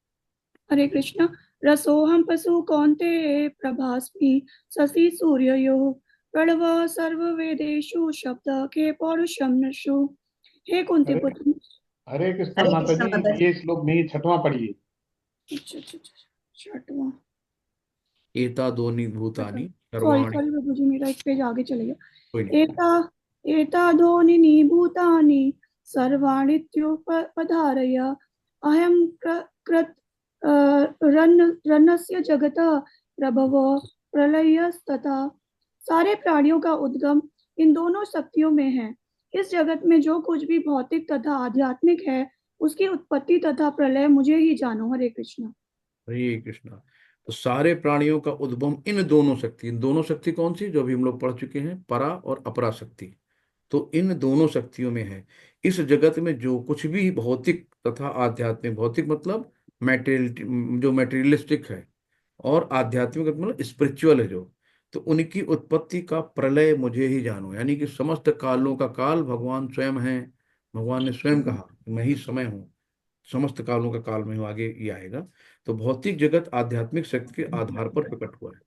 हरे कृष्ण। रसोहम पशु कौन्ते प्रभास्मि शशि सूर्ययोः प्रणव सर्ववेदेषु शब्द के पौरुषम नशु। हे कुंती हरे पुत्र। हरे कृष्ण हरे माता कृष्ण जी, माता जी। ये श्लोक नहीं, छठवां पढ़िए। अच्छा अच्छा अच्छा, छठवां। एता दोनी भूतानि सॉरी सर्वाणि। सॉरी प्रभु जी, मेरा एक पेज आगे चले कोई गया। नहीं। एता एतादोनिनि भूतानि सर्वाणीत्युपधारय अहं कृत रन्नस्य जगतः प्रभव प्रलयस्तथा। सारे प्राणियों का उद्गम इन दोनों शक्तियों में है। इस जगत में जो कुछ भी भौतिक तथा आध्यात्मिक है, उसकी उत्पत्ति तथा प्रलय मुझे ही जानो। हरे कृष्ण। हरे कृष्णा। तो सारे प्राणियों का उद्गम इन दोनों शक्ति, इन दोनों शक्ति कौन सी, जो अभी हम लोग पढ़ चुके हैं, परा और अपरा शक्ति। तो इन दोनों शक्तियों में है। इस जगत में जो कुछ भी भौतिक तथा आध्यात्मिक, भौतिक मतलब मैटेरियल, जो मैटेरियलिस्टिक है, और आध्यात्मिक मतलब स्पिरिचुअल है जो, तो उनकी उत्पत्ति का प्रलय मुझे ही जानो, यानी कि समस्त कालों का काल भगवान स्वयं है। भगवान ने स्वयं कहा कि मैं ही समय हूँ, समस्त कालों का काल में हूँ, आगे ये आएगा। तो भौतिक जगत आध्यात्मिक शक्ति के आधार पर प्रकट हुआ है।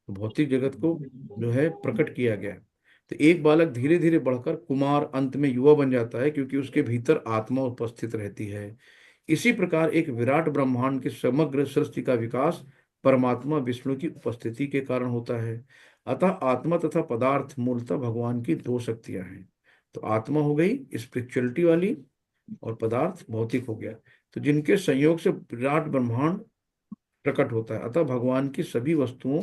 तो भौतिक जगत को जो है प्रकट किया गया है। तो एक बालक धीरे धीरे बढ़कर कुमार, अंत में युवा बन जाता है, क्योंकि उसके भीतर आत्मा उपस्थित रहती है। इसी प्रकार एक विराट ब्रह्मांड की समग्र सृष्टि का विकास परमात्मा विष्णु की उपस्थिति के कारण होता है। अतः आत्मा तथा पदार्थ मूलतः भगवान की दो शक्तियां हैं। तो आत्मा हो गई स्पिरिचुअलिटी वाली, और पदार्थ भौतिक हो गया। तो जिनके संयोग से विराट ब्रह्मांड प्रकट होता है। अतः भगवान की सभी वस्तुओं,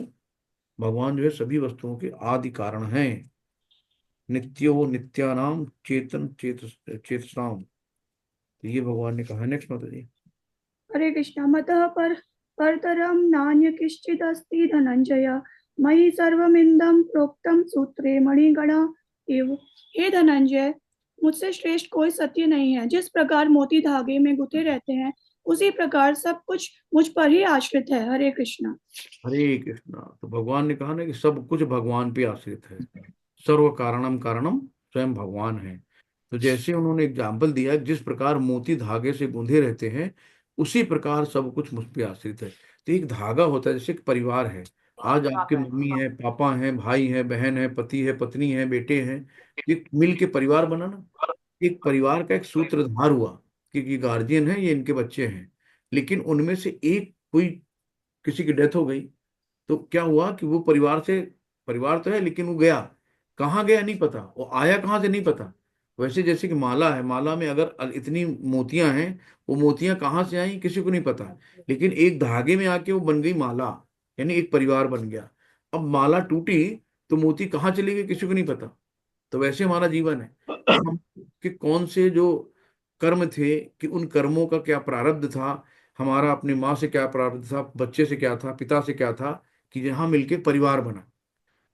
भगवान जो है सभी वस्तुओं के आदि कारण हैं। नित्यो नित्यानाम चेतन चेतसाम। तो ये भगवान ने कहा। नेक्स्ट माता जी। हरे कृष्ण। मतः परतरम नान्य किश्चिदस्ति धनंजय मयि सर्वमिदं प्रोक्तम सूत्रे मणिगणा एव। हे धनंजय, मुझसे श्रेष्ठ कोई सत्य नहीं है। जिस प्रकार मोती धागे में गुथे रहते हैं, उसी प्रकार सब कुछ मुझ पर ही आश्रित है। हरे कृष्ण। हरे कृष्णा। तो भगवान ने कहा ना कि सब कुछ भगवान पे आश्रित है। सर्व कारणम कारणम स्वयं भगवान है। तो जैसे उन्होंने एग्जाम्पल दिया, जिस प्रकार मोती धागे से गुंधे रहते हैं, उसी प्रकार सब कुछ मुझ पे आश्रित है। तो एक धागा होता है, जैसे एक परिवार है। आज आपके मम्मी है, पापा हैं, भाई है, बहन है, पति है, पत्नी है, बेटे हैं, एक मिल के परिवार बना ना। एक परिवार का एक सूत्रधार हुआ कि ये गार्जियन है, ये इनके बच्चे हैं। लेकिन उनमें से एक कोई, किसी की डेथ हो गई, तो क्या हुआ कि वो परिवार से, परिवार तो है लेकिन वो गया कहाँ, गया नहीं पता, वो आया कहाँ से नहीं पता। वैसे जैसे कि माला है, माला में अगर इतनी मोतियां हैं, वो मोतियां कहाँ से आई किसी को नहीं पता, लेकिन एक धागे में आके वो बन गई माला, यानी एक परिवार बन गया। अब माला टूटी तो मोती कहाँ चले गए किसी को नहीं पता। तो वैसे हमारा जीवन है कि हम, कि कौन से जो कर्म थे, कि उन कर्मों का क्या प्रारब्ध था, हमारा अपनी माँ से क्या प्रारब्ध था, बच्चे से क्या था, पिता से क्या था, कि यहाँ मिलके परिवार बना।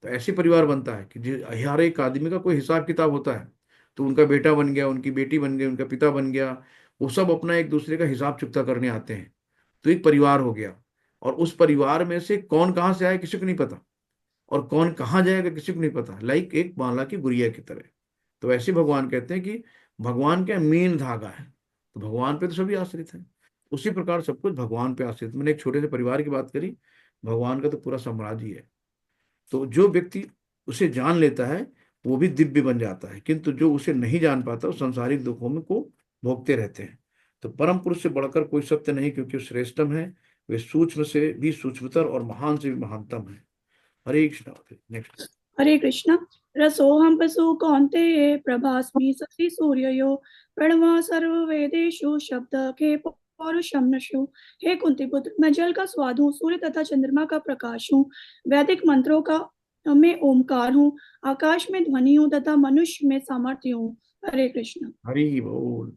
तो ऐसे परिवार बनता है कि हर एक आदमी का कोई हिसाब किताब होता है। तो उनका बेटा बन गया, उनकी बेटी बन गई, उनका पिता बन गया, वो सब अपना एक दूसरे का हिसाब चुकता करने आते हैं। तो एक परिवार हो गया। और उस परिवार में से कौन कहाँ से आया किसी को नहीं पता, और कौन कहाँ जाएगा किसी को नहीं पता, लाइक एक माला की गुड़िया की तरह। तो ऐसे भगवान कहते हैं कि भगवान क्या मेन धागा है, तो भगवान पे तो सभी आश्रित हैं। उसी प्रकार सब कुछ भगवान पे आश्रित। मैंने एक छोटे से परिवार की बात करी, भगवान का तो पूरा साम्राज्य ही है। तो जो व्यक्ति उसे जान लेता है वो भी दिव्य बन जाता है, किंतु जो उसे नहीं जान पाता वो संसारिक दुखों में को भोगते रहते हैं। तो परम पुरुष से बढ़कर कोई सत्य नहीं, क्योंकि वो श्रेष्ठतम है, वे सूक्ष्म से भी सूक्ष्मतर और महान से भी महानतम है। हरे कृष्ण। नेक्स्ट। हरे कृष्ण। रसोहम पशु कौन्तेय प्रभास्मि शशि सूर्ययो प्रणव सर्ववेदेषु शब्द के पौरुषम नशु। हे कुंती पुत्र, मैं जल का स्वाद हूँ, सूर्य तथा चंद्रमा का प्रकाश हूँ, वैदिक मंत्रों का मैं ओमकार हूँ, आकाश में ध्वनि हूँ तथा मनुष्य में सामर्थ्य हूँ। हरे कृष्ण। हरि बोल।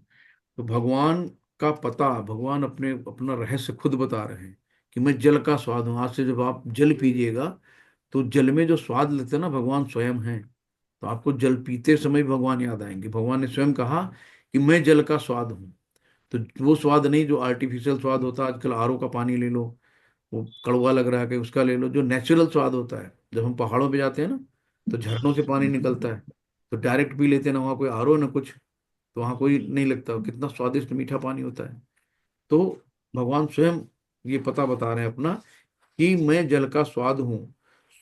तो भगवान का पता, भगवान अपने अपना रहस्य खुद बता रहे हैं कि मैं जल का स्वाद हूं। आज से जब आप जल पीजिएगा तो जल में जो स्वाद लेते हैं ना, भगवान स्वयं है। तो आपको जल पीते समय भी भगवान याद आएंगे। भगवान ने स्वयं कहा कि मैं जल का स्वाद हूँ। तो वो स्वाद नहीं जो आर्टिफिशियल स्वाद होता है, आजकल आरओ का पानी ले लो, वो कड़वा लग रहा है कि उसका ले लो। जो नेचुरल स्वाद होता है, जब हम पहाड़ों पे जाते हैं ना, तो झरनों से पानी निकलता है, तो डायरेक्ट पी लेते हैं ना, वहाँ कोई आरओ ना कुछ, तो वहाँ कोई नहीं लगता, कितना स्वादिष्ट मीठा पानी होता है। तो भगवान स्वयं ये पता बता रहे हैं अपना कि मैं जल का स्वाद हूँ,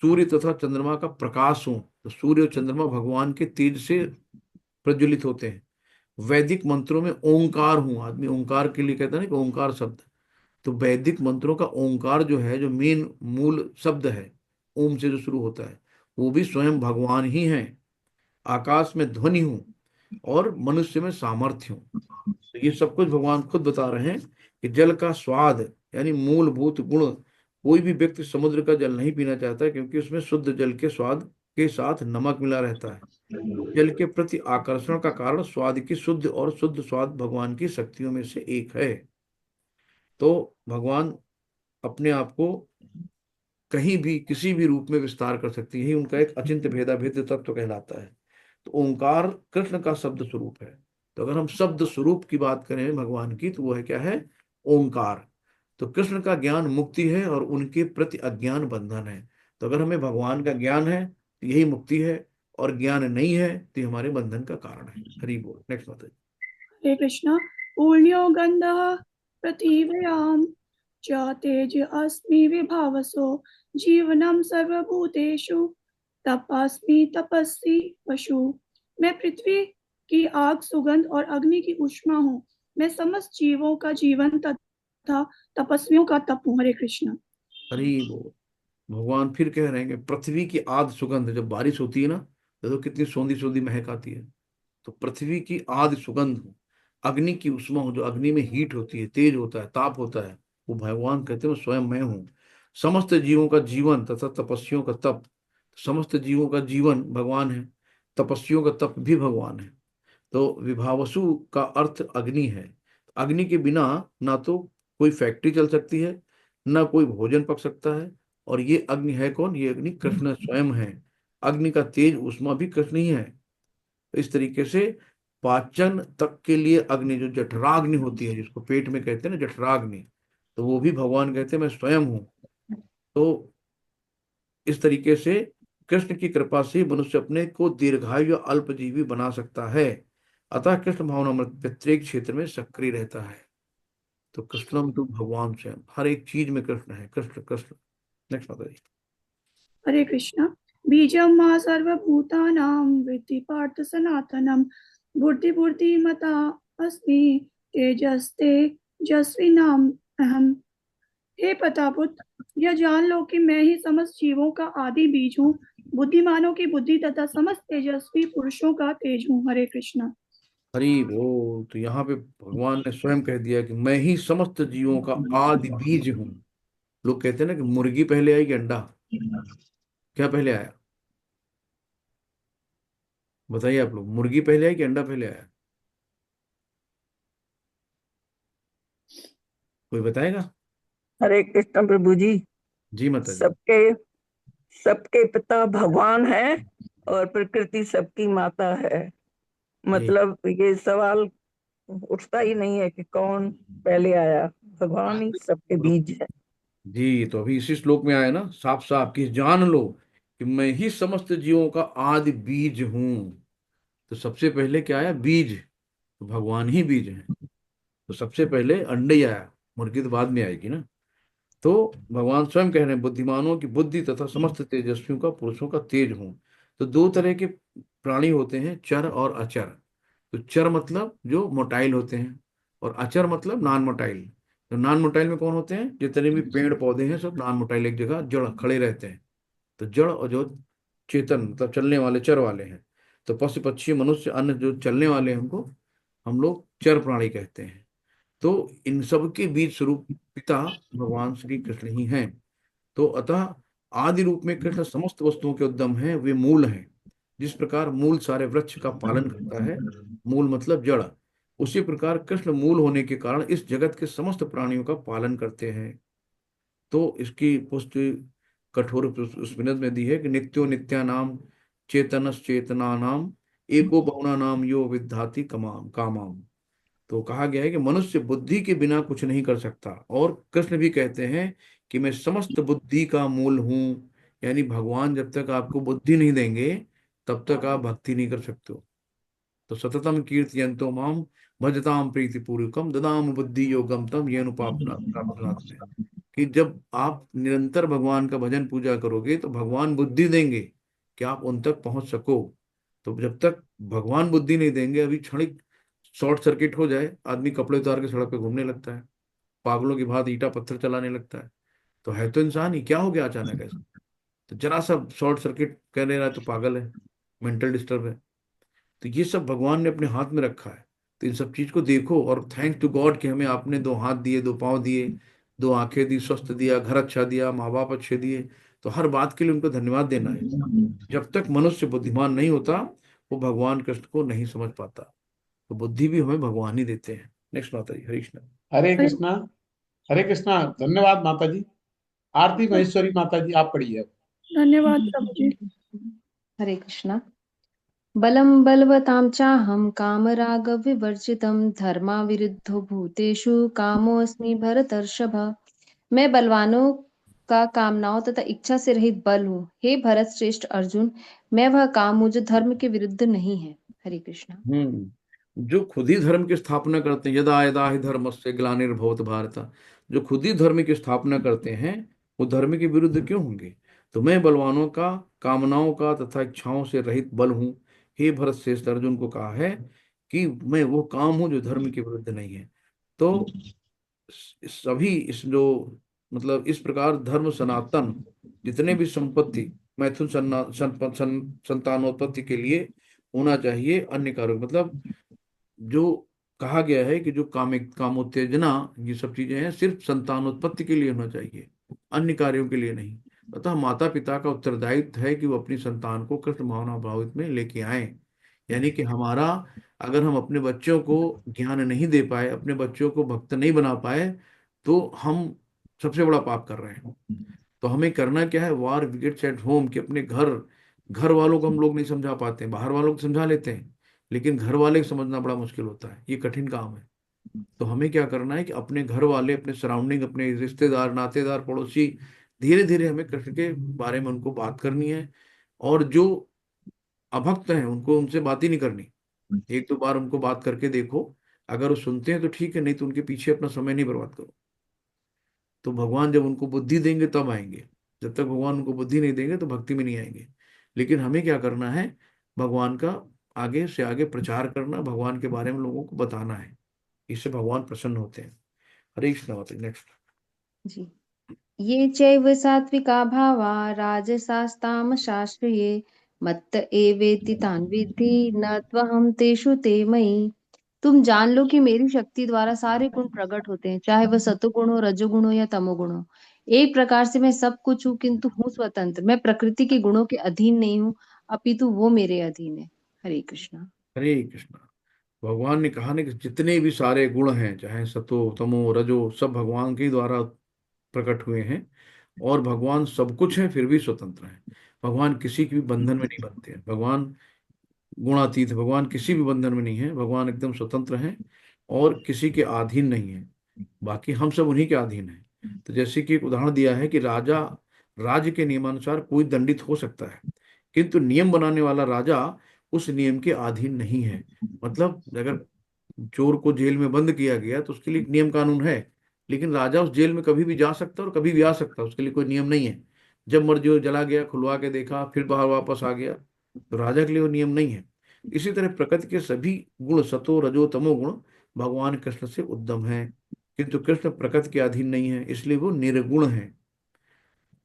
सूर्य तथा चंद्रमा का प्रकाश हूँ। तो सूर्य और चंद्रमा भगवान के तेज से प्रज्वलित होते हैं। वैदिक मंत्रों में ओंकार हूँ, आदमी ओंकार के लिए कहता है ना कि ओंकार शब्द। तो वैदिक मंत्रों का ओंकार जो है, जो मेन मूल शब्द है, ओम से जो शुरू होता है, वो भी स्वयं भगवान ही है। आकाश में ध्वनि हूँ और मनुष्य में सामर्थ्य हूँ। तो ये सब कुछ भगवान खुद बता रहे हैं कि जल का स्वाद यानी मूलभूत गुण। कोई भी व्यक्ति समुद्र का जल नहीं पीना चाहता है, क्योंकि उसमें शुद्ध जल के स्वाद के साथ नमक मिला रहता है। जल के प्रति आकर्षण का कारण स्वाद की शुद्ध और शुद्ध स्वाद भगवान की शक्तियों में से एक है। तो भगवान अपने आप को कहीं भी किसी भी रूप में विस्तार कर सकती है, यही उनका एक अचिंत्य भेदा भेद तत्व कहलाता है। तो ओंकार कृष्ण का शब्द स्वरूप है। तो अगर हम शब्द स्वरूप की बात करें भगवान की, तो वो है क्या है? ओंकार। तो कृष्ण का ज्ञान मुक्ति है और उनके प्रति अज्ञान बंधन है। तो अगर हमें भगवान का ज्ञान है तो यही मुक्ति है, और ज्ञान नहीं है तो ये हमारे बंधन का कारण है। हरि बोल। नेक्स्ट बात है। हरे कृष्ण। पुण्यो गंधः पृथिव्यां च तेज अस्मि विभावसो जीवनम सर्वभूतेषु तपस्मि तपस्वी पशु। मैं पृथ्वी की आग सुगंध और अग्नि की ऊष्मा हूँ, मैं समस्त जीवों का जीवन तथा तपस्वियों का तप हूँ। हरे कृष्ण। हरि बोल। भगवान फिर कह रहे हैं कि पृथ्वी की आदि सुगंध, जब बारिश होती है ना, तो कितनी सौंधी सौंधी महक आती है। तो पृथ्वी की आदि सुगंध हो, अग्नि की उष्मा हो, जो अग्नि में हीट होती है, तेज होता है, ताप होता है, वो भगवान कहते हैं वो स्वयं मैं हूँ। समस्त जीवों का जीवन तथा तपस्वियों का तप। समस्त जीवों का जीवन भगवान है, तपस्वियों का तप भी भगवान है। तो विभावसु का अर्थ अग्नि है। अग्नि के बिना ना तो कोई फैक्ट्री चल सकती है, ना कोई भोजन पक सकता है। और ये अग्नि है कौन? ये अग्नि कृष्ण स्वयं है। अग्नि का तेज उष्मा भी कृष्ण ही है। तो इस तरीके से पाचन तक के लिए अग्नि, जो जठराग्नि होती है, जिसको पेट में कहते हैं ना जठराग्नि, तो वो भी भगवान कहते हैं मैं स्वयं हूँ। तो इस तरीके से कृष्ण की कृपा से मनुष्य अपने को दीर्घायु या अल्पजीवी बना सकता है। अतः कृष्ण भावनामृत प्रत्येक क्षेत्र में सक्रिय रहता है। तो कृष्णम तो भगवान स्वयं, हर एक चीज में कृष्ण है, कृष्ण कृष्ण। नेक्स्ट माता जी। हरे कृष्ण। बीजं मा सर्वभूतानां विद्धि पार्थ सनातनम बुद्धि बुद्धि मता अस्मि तेजस्तेजस्विनाम अहम। हे प्रतापुत, यह जान लो कि मैं ही समस्त जीवों का आदि बीज हूँ, बुद्धिमानों की बुद्धि तथा समस्त तेजस्वी पुरुषों का तेज हूँ। हरे कृष्ण। हरि बोल। तो यहाँ पे भगवान ने स्वयं कह दिया कि मैं ही समस्त जीवों का आदि बीज हूँ। लोग कहते हैं ना कि मुर्गी पहले आई कि अंडा, क्या पहले आया? बताइए आप लोग, मुर्गी पहले आई कि अंडा पहले आया? कोई बताएगा? हरे कृष्ण प्रभु जी। जी माता जी। सबके सबके पिता भगवान है और प्रकृति सबकी माता है। जी मतलब ये सवाल उठता ही नहीं है कि कौन पहले आया, भगवान ही सबके बीज है। जी। तो अभी इसी श्लोक में आया ना साफ साफ कि जान लो कि मैं ही समस्त जीवों का आदि बीज हूं। तो सबसे पहले क्या आया? बीज। तो भगवान ही बीज है। तो सबसे पहले अंडे ही आया, मुर्गी तो बाद में आएगी ना। तो भगवान स्वयं कह रहे हैं बुद्धिमानों की बुद्धि तथा समस्त तेजस्वियों का पुरुषों का तेज हूं। तो दो तरह के प्राणी होते हैं, चर और अचर। तो चर मतलब जो मोटाइल होते हैं, और अचर मतलब नॉन मोटाइल। तो नॉन मोटाइल में कौन होते हैं? जितने भी पेड़ पौधे हैं सब नॉन मोटाइल, एक जगह जड़ खड़े रहते हैं। तो जड़, और जो चेतन मतलब चलने वाले, चर वाले हैं। तो पशु पक्षी मनुष्य अन्य जो चलने वाले हैं हमको हम लोग चर प्राणी कहते हैं। तो इन सब के बीच स्वरूप पिता भगवान श्री कृष्ण ही हैं। तो अतः आदि रूप में कृष्ण समस्त वस्तुओं के उद्गम है, वे मूल हैं। जिस प्रकार मूल सारे वृक्ष का पालन करता है, मूल मतलब जड़, उसी प्रकार कृष्ण मूल होने के कारण इस जगत के समस्त प्राणियों का पालन करते हैं। तो इसकी पुष्टि कठोर उपनिषद में दी है कि नित्यो नित्यानाम चेतनस चेतनानाम एको बहुना नाम यो विद्धाति कमाम कामाम। तो कहा गया है कि मनुष्य बुद्धि के बिना कुछ नहीं कर सकता, और कृष्ण भी कहते हैं कि मैं समस्त बुद्धि का मूल हूं। यानी भगवान जब तक आपको बुद्धि नहीं देंगे तब तक आप भक्ति नहीं कर सकते हो। तो सततम कीर्तयन्तो माम भजताम प्रीति पूर्वकम ददाम बुद्धि योगम तम ये अनुपापनात्। कि जब आप निरंतर भगवान का भजन पूजा करोगे तो भगवान बुद्धि देंगे कि आप उन तक पहुंच सको। तो जब तक भगवान बुद्धि नहीं देंगे, अभी क्षणिक शॉर्ट सर्किट हो जाए, आदमी कपड़े उतार के सड़क पे घूमने लगता है, पागलों की भांति ईटा पत्थर चलाने लगता है। तो है तो इंसान ही, क्या हो गया अचानक ऐसा? तो जरा सा शॉर्ट सर्किट कर रहा है तो पागल है, मेंटल डिस्टर्ब है। तो ये सब भगवान ने अपने हाथ में रखा है। तो इन सब चीज को देखो, और थैंक टू गॉड कि हमें आपने दो हाथ दिए, दो पाँव दिए, दो आंखें दी, स्वस्थ दिया, घर अच्छा दिया, माँ बाप अच्छे दिए। तो हर बात के लिए उनको धन्यवाद देना है। जब तक मनुष्य बुद्धिमान नहीं होता वो भगवान कृष्ण को नहीं समझ पाता। तो बुद्धि भी हमें भगवान ही देते हैं। नेक्स्ट माता जी, हरे कृष्ण। हरे कृष्णा। हरे कृष्णा, धन्यवाद माता जी। आरती महेश्वरी माता जी, आप पढ़िए अब। धन्यवाद प्रभु जी। हरे कृष्णा। बलं बलवतां चाहं कामरागविवर्जितं धर्माविरुद्धो भूतेषु कामोऽस्मि भरतर्षभ। मैं बलवानों का कामनाओं तथा इच्छा से रहित बल हूँ। हे भरत श्रेष्ठ अर्जुन, मैं वह काम हूँ जो धर्म के विरुद्ध नहीं है। हरे कृष्णा। जो खुद ही धर्म की स्थापना करते हैं, यदा यदा ही धर्मस्य ग्लानिर्भवत भारत, जो खुद ही धर्म की स्थापना करते हैं वो धर्म के विरुद्ध क्यों होंगे? तो मैं बलवानों का कामनाओं का तथा इच्छाओं से रहित बल हूँ। हे भरत श्रेष्ठ अर्जुन को कहा है कि मैं वो काम हूँ जो धर्म के विरुद्ध नहीं है। तो सभी इस जो मतलब इस प्रकार धर्म सनातन जितने भी संपत्ति मैथुन संतानोत्पत्ति के लिए होना चाहिए, अन्य कार्यों मतलब जो कहा गया है कि जो कामोत्तेजना, ये सब चीजें हैं सिर्फ संतानोत्पत्ति के लिए होना चाहिए, अन्य कार्यों के लिए नहीं। अतः माता पिता का उत्तरदायित्व है कि वो अपनी संतान को कृष्ण भावना भावित में लेके आए। यानी कि हमारा, अगर हम अपने बच्चों को ज्ञान नहीं दे पाए, अपने बच्चों को भक्त नहीं बना पाए, तो हम सबसे बड़ा पाप कर रहे हैं। तो हमें करना क्या है? वार विकेट्स एट होम, कि अपने घर घर वालों को हम लोग नहीं समझा पाते हैं, बाहर वालों को समझा लेते हैं, लेकिन घर वाले को समझना बड़ा मुश्किल होता है, ये कठिन काम है। तो हमें क्या करना है कि अपने घर वाले, अपने सराउंडिंग, अपने रिश्तेदार, नातेदार, पड़ोसी, धीरे धीरे हमें कृष्ण के बारे में उनको बात करनी है। और जो अभक्त हैं उनको उनसे बात ही नहीं करनी। एक दो बार उनको बात करके देखो, अगर वो सुनते हैं तो ठीक है, नहीं तो उनके पीछे अपना समय नहीं बर्बाद करो। तो भगवान जब उनको बुद्धि देंगे तब आएंगे। जब तक भगवान उनको बुद्धि नहीं देंगे तो भक्ति में नहीं आएंगे। लेकिन हमें क्या करना है? भगवान का आगे से आगे प्रचार करना, भगवान के बारे में लोगों को बताना है। इससे भगवान प्रसन्न होते हैं। हरे कृष्ण माता। नेक्स्ट। जी। ये चैव सात्विका भावा राजसास्तामशास्त्र ये मत्त एवेति तान् विद्धि न त्वहं तेषु ते मयि। तुम जान लो कि मेरी शक्ति द्वारा सारे गुण प्रकट होते हैं, चाहे वह सतोगुण हो, रजोगुण हो या तमोगुण हो। एक प्रकार से मैं सब कुछ हूँ, किंतु हूँ स्वतंत्र। मैं प्रकृति के गुणों के अधीन नहीं हूँ, अपितु वो मेरे अधीन है। हरे कृष्णा। हरे कृष्ण। भगवान ने कहा ना कि जितने भी सारे गुण हैं, चाहे सतो तमो रजो, सब भगवान के द्वारा प्रकट हुए हैं। और भगवान सब कुछ है फिर भी स्वतंत्र है। भगवान किसी के भी बंधन में नहीं बनते हैं। भगवान गुणातीत है, भगवान किसी भी बंधन में नहीं है, भगवान एकदम स्वतंत्र हैं और किसी के अधीन नहीं है। बाकी हम सब उन्हीं के अधीन हैं। तो जैसे कि एक उदाहरण दिया है कि राजा राज्य के नियमानुसार कोई दंडित हो सकता है, किंतु नियम बनाने वाला राजा उस नियम के अधीन नहीं है। मतलब अगर चोर को जेल में बंद किया गया तो उसके लिए एक नियम कानून है, लेकिन राजा उस जेल में कभी भी जा सकता है और कभी भी आ सकता है, उसके लिए कोई नियम नहीं है। जब मर्जी हो चला गया, खुलवा के देखा, फिर बाहर वापस आ गया, तो राजा के लिए वो नियम नहीं है। इसी तरह प्रकृति के सभी गुण, सतो रजो तमो गुण, भगवान कृष्ण से उद्दम है, किंतु कृष्ण प्रकृति के अधीन नहीं है, इसलिए वो निर्गुण है।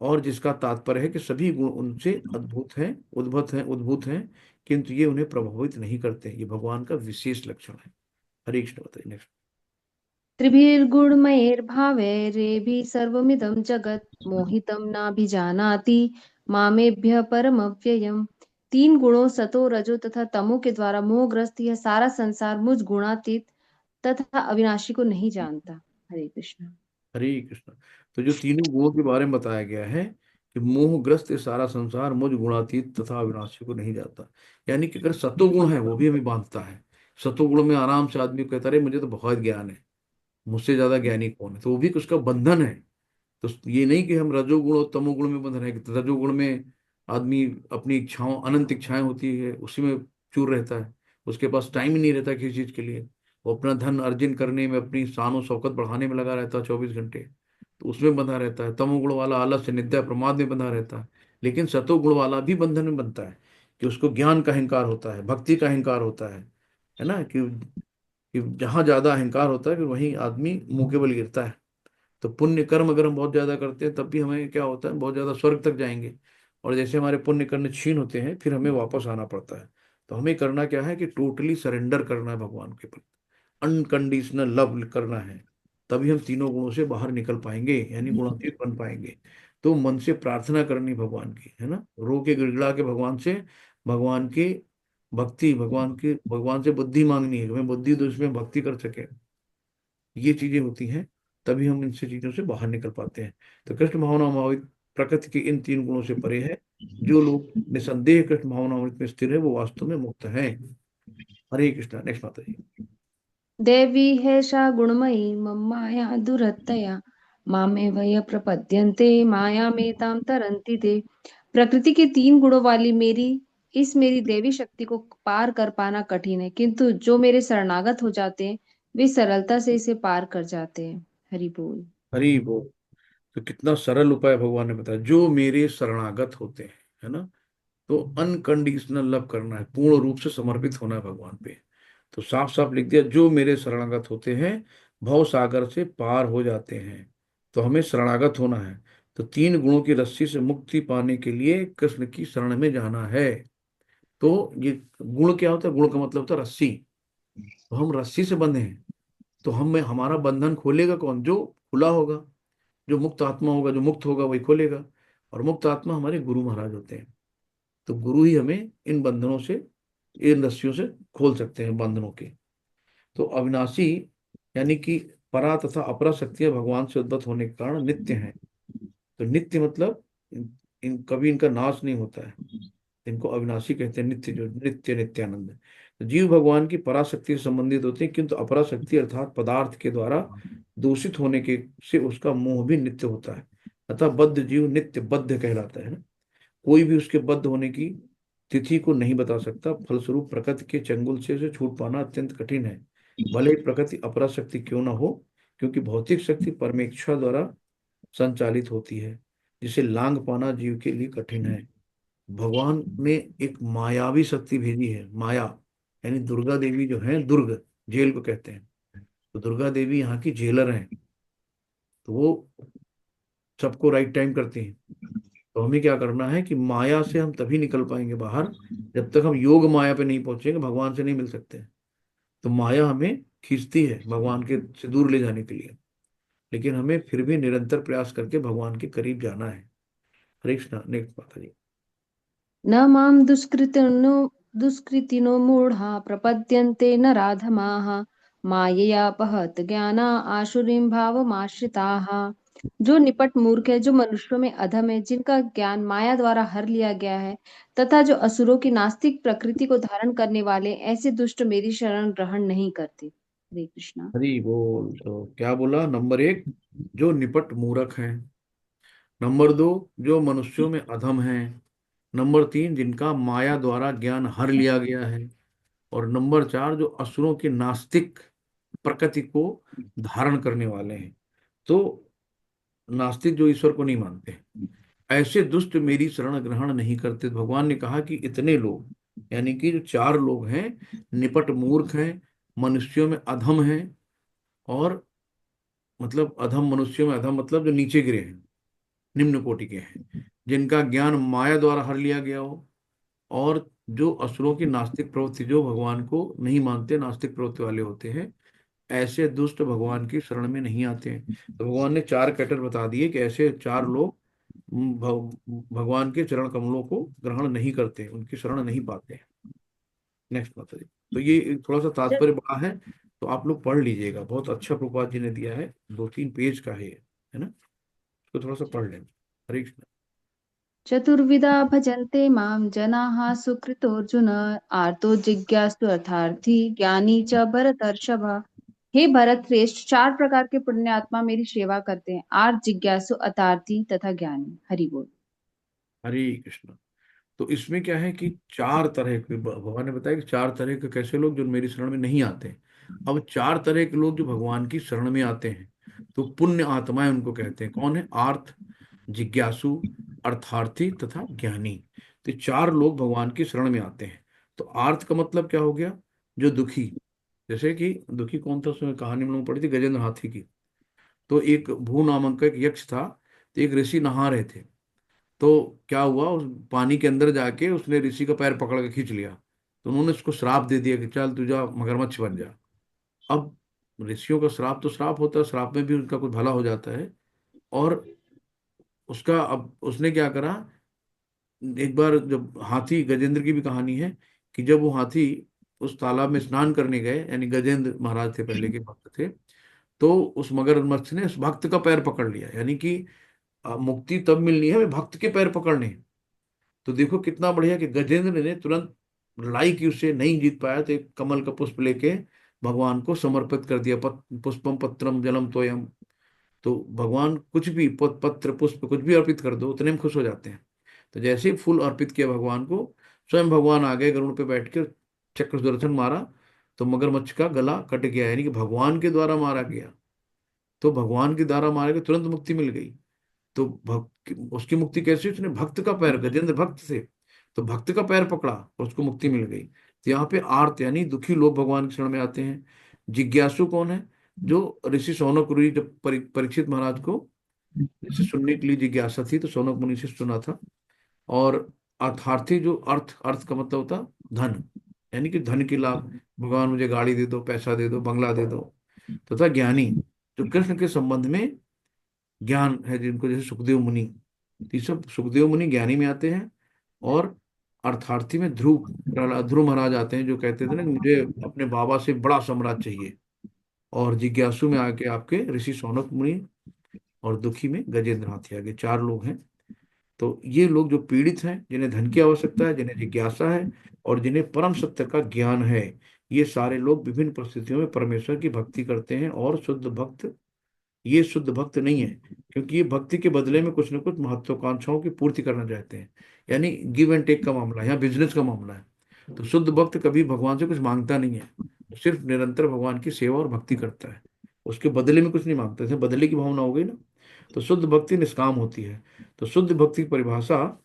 और जिसका तात्पर्य है कि सभी गुण उनसे अद्भुत हैं, उद्भूत हैं, किंतु ये उन्हें प्रभावित नहीं करते। ये भगवान का विशेष लक्षण है। हरे कृष्ण। बताइए नेक्स्ट। त्रिभिर्गुणमयैर्भावैरेभिः सर्वमिदं जगत् मोहितं नाभिजानाति मामेभ्य परमव्ययम्। तीन गुणों सतो रजो तथा तमो के द्वारा मोहग्रस्त यह सारा संसार मुझ गुणातीत तथा अविनाशी को नहीं जानता। हरे कृष्ण। हरे कृष्ण। तो जो तीनों गुणों के बारे में बताया गया है कि मोहग्रस्त ये सारा संसार मुझ गुणातीत तथा अविनाशी को नहीं जाता, यानी कि अगर सतोगुण है वो भी हमें बांधता है। सतोगुण में आराम से आदमी कहता रहे मुझे तो बहुत ज्ञान है, मुझसे ज्यादा ज्ञानी कौन है, तो वो भी उसका बंधन है। तो ये नहीं कि हम रजोगुण और तमोगुण में बंध रहे हैं। रजोगुण में आदमी अपनी इच्छाओं, अनंत इच्छाएं होती है, उसी में चूर रहता है, उसके पास टाइम ही नहीं रहता किसी चीज के लिए। वो अपना धन अर्जन करने में, अपनी शान शौकत बढ़ाने में लगा रहता है 24 घंटे, तो उसमें बंधा रहता है। तमोगुण वाला आलस्य निद्रा प्रमाद में बंधा रहता है। लेकिन सतोगुण वाला भी बंधन में बनता है कि उसको ज्ञान का अहंकार होता है, भक्ति का अहंकार होता है ना, कि जहां ज्यादा अहंकार होता है फिर वहीं आदमी मुंह के बल गिरता है। तो पुण्य कर्म अगर हम बहुत ज्यादा करते हैं तब भी हमें क्या होता है, बहुत ज्यादा स्वर्ग तक जाएंगे। और जैसे हमारे पुण्य कर्म क्षीण होते हैं फिर हमें वापस आना पड़ता है। तो हमें करना क्या है कि टोटली सरेंडर करना है भगवान के प्रति, अनकंडीशनल लव करना है। तभी हम तीनों गुणों से बाहर निकल पाएंगे, यानी गुणातीत बन पाएंगे। तो मन से प्रार्थना करनी भगवान की, है ना, रो के गिड़गिड़ा के भगवान से, भगवान की भक्ति, भगवान से बुद्धि मांगनी है, हमें बुद्धि दो इसमें भक्ति कर सके। ये चीजें होती हैं, तभी हम इनसे चीजों से बाहर निकल पाते हैं। तो कृष्ण भावनामृत प्रकृति के इन तीन गुणों से परे है। जो लोग निसंदेह कृष्ण भावनामृत में स्थिर है वो वास्तव में मुक्त है। हरे कृष्णा। नेक्स्ट माता जी। देवी हेषा गुणमयी मम माया दुरत्यया मामेव ये प्रपद्यन्ते मायामेतां तरन्ति ते। प्रकृति के तीन गुणों वाली मेरी देवी शक्ति को पार कर पाना कठिन है, किंतु जो मेरे शरणागत हो जाते हैं वे सरलता से इसे पार कर जाते हैं। हरि बोल। हरि बोल। तो कितना सरल उपाय भगवान ने बताया, जो मेरे शरणागत होते हैं, है ना। तो अनकंडीशनल लव करना है, पूर्ण रूप से समर्पित होना है भगवान पे। तो साफ साफ लिख दिया, जो मेरे शरणागत होते हैं भव सागर से पार हो जाते हैं। तो हमें शरणागत होना है। तो तीन गुणों की रस्सी से मुक्ति पाने के लिए कृष्ण की शरण में जाना है। तो ये गुण क्या होता है, गुण का मतलब होता है रस्सी। तो हम रस्सी से बंधे हैं, तो हमें हमारा बंधन खोलेगा कौन, जो खुला होगा, जो मुक्त आत्मा होगा, जो मुक्त होगा वही खोलेगा। और मुक्त आत्मा हमारे गुरु महाराज होते हैं। तो गुरु ही हमें इन बंधनों से, इन रस्सियों से खोल सकते हैं बंधनों के। तो अविनाशी यानी कि परा तथा अपरा शक्तियां भगवान से उद्भूत होने के कारण नित्य हैं। तो नित्य मतलब कभी इनका नाश नहीं होता है। इनको अविनाशी कहते हैं, नित्य, जो नित्य नित्यानंद है। तो जीव भगवान की पराशक्ति से संबंधित होते हैं, किंतु अपराशक्ति अर्थात पदार्थ के द्वारा दूषित होने के से उसका मोह भी नित्य होता है। अतः बद्ध जीव नित्य बद्ध कहलाता है ना। कोई भी उसके बद्ध होने की तिथि को नहीं बता सकता। फलस्वरूप प्रकृति के चंगुल से उसे छूट पाना अत्यंत कठिन है, भले ही प्रकृति अपरा शक्ति क्यों ना हो, क्योंकि भौतिक शक्ति परमेच्छा द्वारा संचालित होती है, जिसे लांग पाना जीव के लिए कठिन है। भगवान ने एक मायावी शक्ति भेजी है, माया यानी दुर्गा देवी जो है, दुर्ग जेल को कहते हैं। तो दुर्गा देवी यहाँ की जेलर हैं। तो वो सबको राइट टाइम करती हैं। तो हमें क्या करना है कि माया से हम तभी निकल पाएंगे बाहर, जब तक हम योग माया पे नहीं पहुंचेंगे भगवान से नहीं मिल सकते। तो माया हमें खींचती है भगवान के से दूर ले जाने के लिए, लेकिन हमें फिर भी निरंतर प्रयास करके भगवान के करीब जाना है। हरे कृष्णा। नेक्स्ट माता जी। न मां दुष्कृतिनो मूढ़ा प्रपद्यन्ते न राधमाः माययापहत ज्ञाना आसुरीं भावमाश्रिताः। जो निपट मूर्ख है, जो मनुष्यों में अधम है, जिनका ज्ञान माया द्वारा हर लिया गया है, तथा जो असुरों की नास्तिक प्रकृति को धारण करने वाले, ऐसे दुष्ट मेरी शरण ग्रहण नहीं करते। हरे कृष्णा। हरी बोल। तो क्या बोला? नंबर एक, जो निपट मूर्ख हैं। नंबर दो, जो मनुष्यों में अधम हैं। नंबर तीन, जिनका माया द्वारा ज्ञान हर लिया गया है। और नंबर चार, जो असुरों की नास्तिक प्रकृति को धारण करने वाले हैं। तो नास्तिक जो ईश्वर को नहीं मानते, ऐसे दुष्ट मेरी शरण ग्रहण नहीं करते। तो भगवान ने कहा कि इतने लोग, यानी कि जो चार लोग हैं, निपट मूर्ख हैं, मनुष्यों में अधम हैं, और मतलब अधम मनुष्यों में अधम मतलब जो नीचे गिरे हैं, निम्न कोटि के हैं, जिनका ज्ञान माया द्वारा हर लिया गया हो, और जो असुरों की नास्तिक प्रवृत्ति, जो भगवान को नहीं मानते, नास्तिक प्रवृत्ति वाले होते हैं, ऐसे दुष्ट भगवान की शरण में नहीं आते हैं। तो भगवान ने चार कैटर बता दिए कि ऐसे चार लोग भगवान के चरण कमलों को ग्रहण नहीं करते, उनकी शरण नहीं पाते। नेक्स्ट माता जी। तो ये थोड़ा सा तात्पर्य बड़ा है, तो आप लोग पढ़ लीजिएगा, बहुत अच्छा प्रभुपाद जी ने दिया है, 2-3 पेज का है ना? उसको थोड़ा सा पढ़ लें। हरे कृष्ण। चतुर्विधा भजन्ते माम जनाः सुकृतोऽर्जुन आर्तो जिज्ञासु अर्थार्थी ज्ञानी च भरतर्षभ। हे भरत श्रेष्ठ, चार प्रकार के पुण्यात्मा मेरी सेवा करते हैं, आर्त, जिज्ञासु, अर्थार्थी तथा ज्ञानी। हरि बोल। हरे कृष्ण। तो इसमें क्या है कि चार तरह के भगवान ने बताया कि चार तरह के कैसे लोग जो मेरी शरण में नहीं आते। अब चार तरह के लोग जो भगवान की शरण में आते हैं, तो पुण्य आत्माएं उनको कहते हैं। कौन है? आर्थ, जिज्ञासु, अर्थार्थी तथा ज्ञानी। तो चार लोग भगवान की शरण में आते हैं। तो आर्थ का मतलब क्या हो गया? जो दुखी। जैसे कि दुखी कौन था, उसमें कहानी में लोगों ने पढ़ी थी, गजेंद्र हाथी की। तो एक भू नामक का एक यक्ष था, तो एक ऋषि नहा रहे थे। तो क्या हुआ, उस पानी के अंदर जाके उसने ऋषि का पैर पकड़ के खींच लिया। तो उन्होंने उसको श्राप दे दिया कि चल तू जा, मगरमच्छ बन जा। अब ऋषियों का श्राप तो श्राप होता है, श्राप में भी उनका कुछ भला हो जाता है। और उसका अब उसने क्या करा, एक बार जब हाथी, गजेंद्र की भी कहानी है कि जब वो हाथी उस तालाब में स्नान करने गए, यानी गजेंद्र महाराज थे, पहले के भक्त थे, तो उस मगरमच्छ ने उस भक्त का पैर पकड़ लिया। यानी कि मुक्ति तब मिलनी है हमें भक्त के पैर पकड़ने हैं। तो देखो कितना बढ़िया कि गजेंद्र ने तुरंत लड़ाई की, उससे नहीं जीत पाया तो एक कमल का पुष्प लेके भगवान को समर्पित कर दिया। पुष्पम पत्रम जलम तोयम। तो भगवान कुछ भी, पत्र पुष्प कुछ भी अर्पित कर दो, उतने में खुश हो जाते हैं। तो जैसे ही फूल अर्पित किया भगवान को, स्वयं भगवान आ गए गरुड़ पे बैठ के, चक्र सुदर्शन मारा, तो मगरमच्छ का गला कट गया, यानी कि भगवान के द्वारा मारा गया। तो भगवान के द्वारा मारे के तुरंत मुक्ति मिल गई। तो भक्त, उसकी मुक्ति कैसे? उसने भक्त का पैर, गजेंद्र भक्त से, तो भक्त का पैर पकड़ा और उसको मुक्ति मिल गई। तो यहाँ पे आर्त यानी दुखी लोग भगवान की शरण में आते हैं। जिज्ञासु कौन है? जो ऋषि शौनक मुनि, जब परीक्षित महाराज को जैसे सुनने के लिए जिज्ञासा थी, तो शौनक मुनि से सुना था। और अर्थार्थी, जो अर्थ, अर्थ का मतलब होता धन, यानी कि धन के लाभ, भगवान मुझे गाड़ी दे दो, पैसा दे दो, बंगला दे दो। तथा ज्ञानी, जो कृष्ण के संबंध में ज्ञान है, जिनको जैसे सुखदेव मुनि, तो ये सब सुखदेव मुनि ज्ञानी में आते हैं। और अर्थार्थी में ध्रुव महाराज आते हैं, जो कहते थे ना कि मुझे अपने बाबा से बड़ा सम्राट चाहिए। और जिज्ञासु में आके आपके ऋषि शौनक मुनि, और दुखी में गजेंद्र हाथी। आगे चार लोग हैं। तो ये लोग जो पीड़ित हैं, जिन्हें धन की आवश्यकता है, जिन्हें जिज्ञासा है, और जिन्हें परम सत्य का ज्ञान है, ये सारे लोग विभिन्न परिस्थितियों में परमेश्वर की भक्ति करते हैं। और शुद्ध भक्त, ये शुद्ध भक्त नहीं है, क्योंकि ये भक्ति के बदले में कुछ न कुछ महत्वाकांक्षाओं की पूर्ति करना चाहते हैं। यानी गिव एंड टेक का मामला है, यहाँ बिजनेस का मामला है। तो शुद्ध भक्त कभी भगवान से कुछ मांगता नहीं है, सिर्फ निरंतर भगवान की सेवा और भक्ति करता है, उसके बदले में कुछ नहीं मांगता। जैसे बदले की भावना हो गई ना, तो शुद्ध भक्ति निष्काम होती है। तो शुद्ध भक्ति की परिभाषा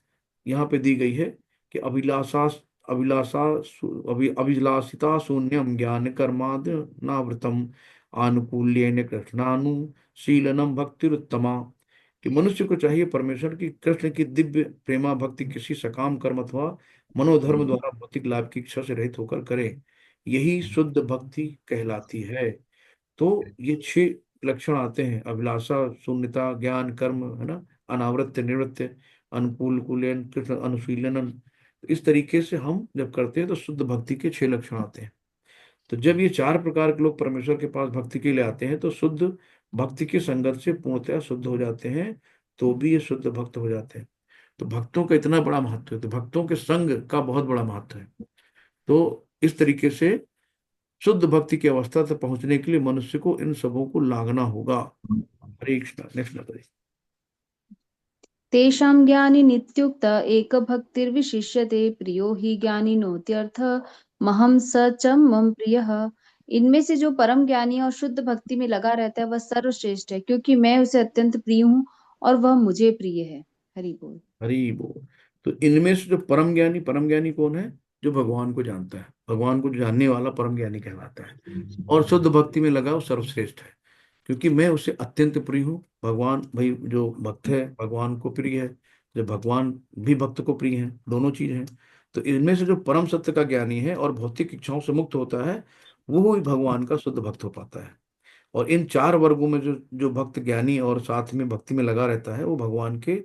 यहाँ पे दी गई है कि अभिलाषिता शून्यम ज्ञान कर्माद नावृतम आनुकूल्येन कृष्णानुशीलनम भक्तिरुत्तमा। कि मनुष्य को चाहिए परमेश्वर की, कृष्ण की दिव्य प्रेमा भक्ति किसी सकाम कर्म अथवा मनोधर्म द्वारा भौतिक लाभ की इच्छा से रहित होकर करे, यही शुद्ध भक्ति कहलाती है। तो ये 6 लक्षण आते हैं: अभिलाषा, शून्यता, ज्ञान, कर्म, है ना, अनावृत्य, निवृत्त, अनुकूल कुलेन, कृष्ण अनुशीलनन। तो इस तरीके से हम जब करते हैं तो शुद्ध भक्ति के 6 लक्षण आते हैं। तो जब ये 4 प्रकार के लोग परमेश्वर के पास भक्ति के लिए आते हैं, तो शुद्ध भक्ति की संगत से पूर्णतः शुद्ध हो जाते हैं, तो भी ये शुद्ध भक्त हो जाते हैं। तो भक्तों का इतना बड़ा महत्व है, तो भक्तों के संग का बहुत बड़ा महत्व है। तो इस तरीके से शुद्ध भक्ति की अवस्था तक पहुंचने के लिए मनुष्य को इन सबों को लागना होगा। हरे कृष्णा। नेक्स्ट बताइए। तेषां ज्ञानी नित्युक्त एक भक्तिर्विशिष्यते प्रियो हि ज्ञानी नोत्यर्थ महम स च मम प्रियः। इनमें से जो परम ज्ञानी और शुद्ध भक्ति में लगा रहता है वह सर्वश्रेष्ठ है, क्योंकि मैं उसे अत्यंत प्रिय हूँ और वह मुझे प्रिय है। हरि बोल। हरि बोल। तो इनमें से जो परम ज्ञानी कौन है? जो भगवान को जानता है, भगवान को जानने वाला परम ज्ञानी कहलाता है। और शुद्ध भक्ति में लगा वो सर्वश्रेष्ठ है, क्योंकि मैं उसे अत्यंत प्रिय हूँ। भगवान भाई जो भक्त है भगवान को प्रिय है, जो भगवान भी भक्त को प्रिय है, दोनों चीज हैं। तो इनमें से जो परम सत्य का ज्ञानी है और भौतिक इच्छाओं से मुक्त होता है, वो ही भगवान का शुद्ध भक्त हो पाता है। और इन चार वर्गों में जो जो भक्त ज्ञानी और साथ में भक्ति में लगा रहता है, वो भगवान के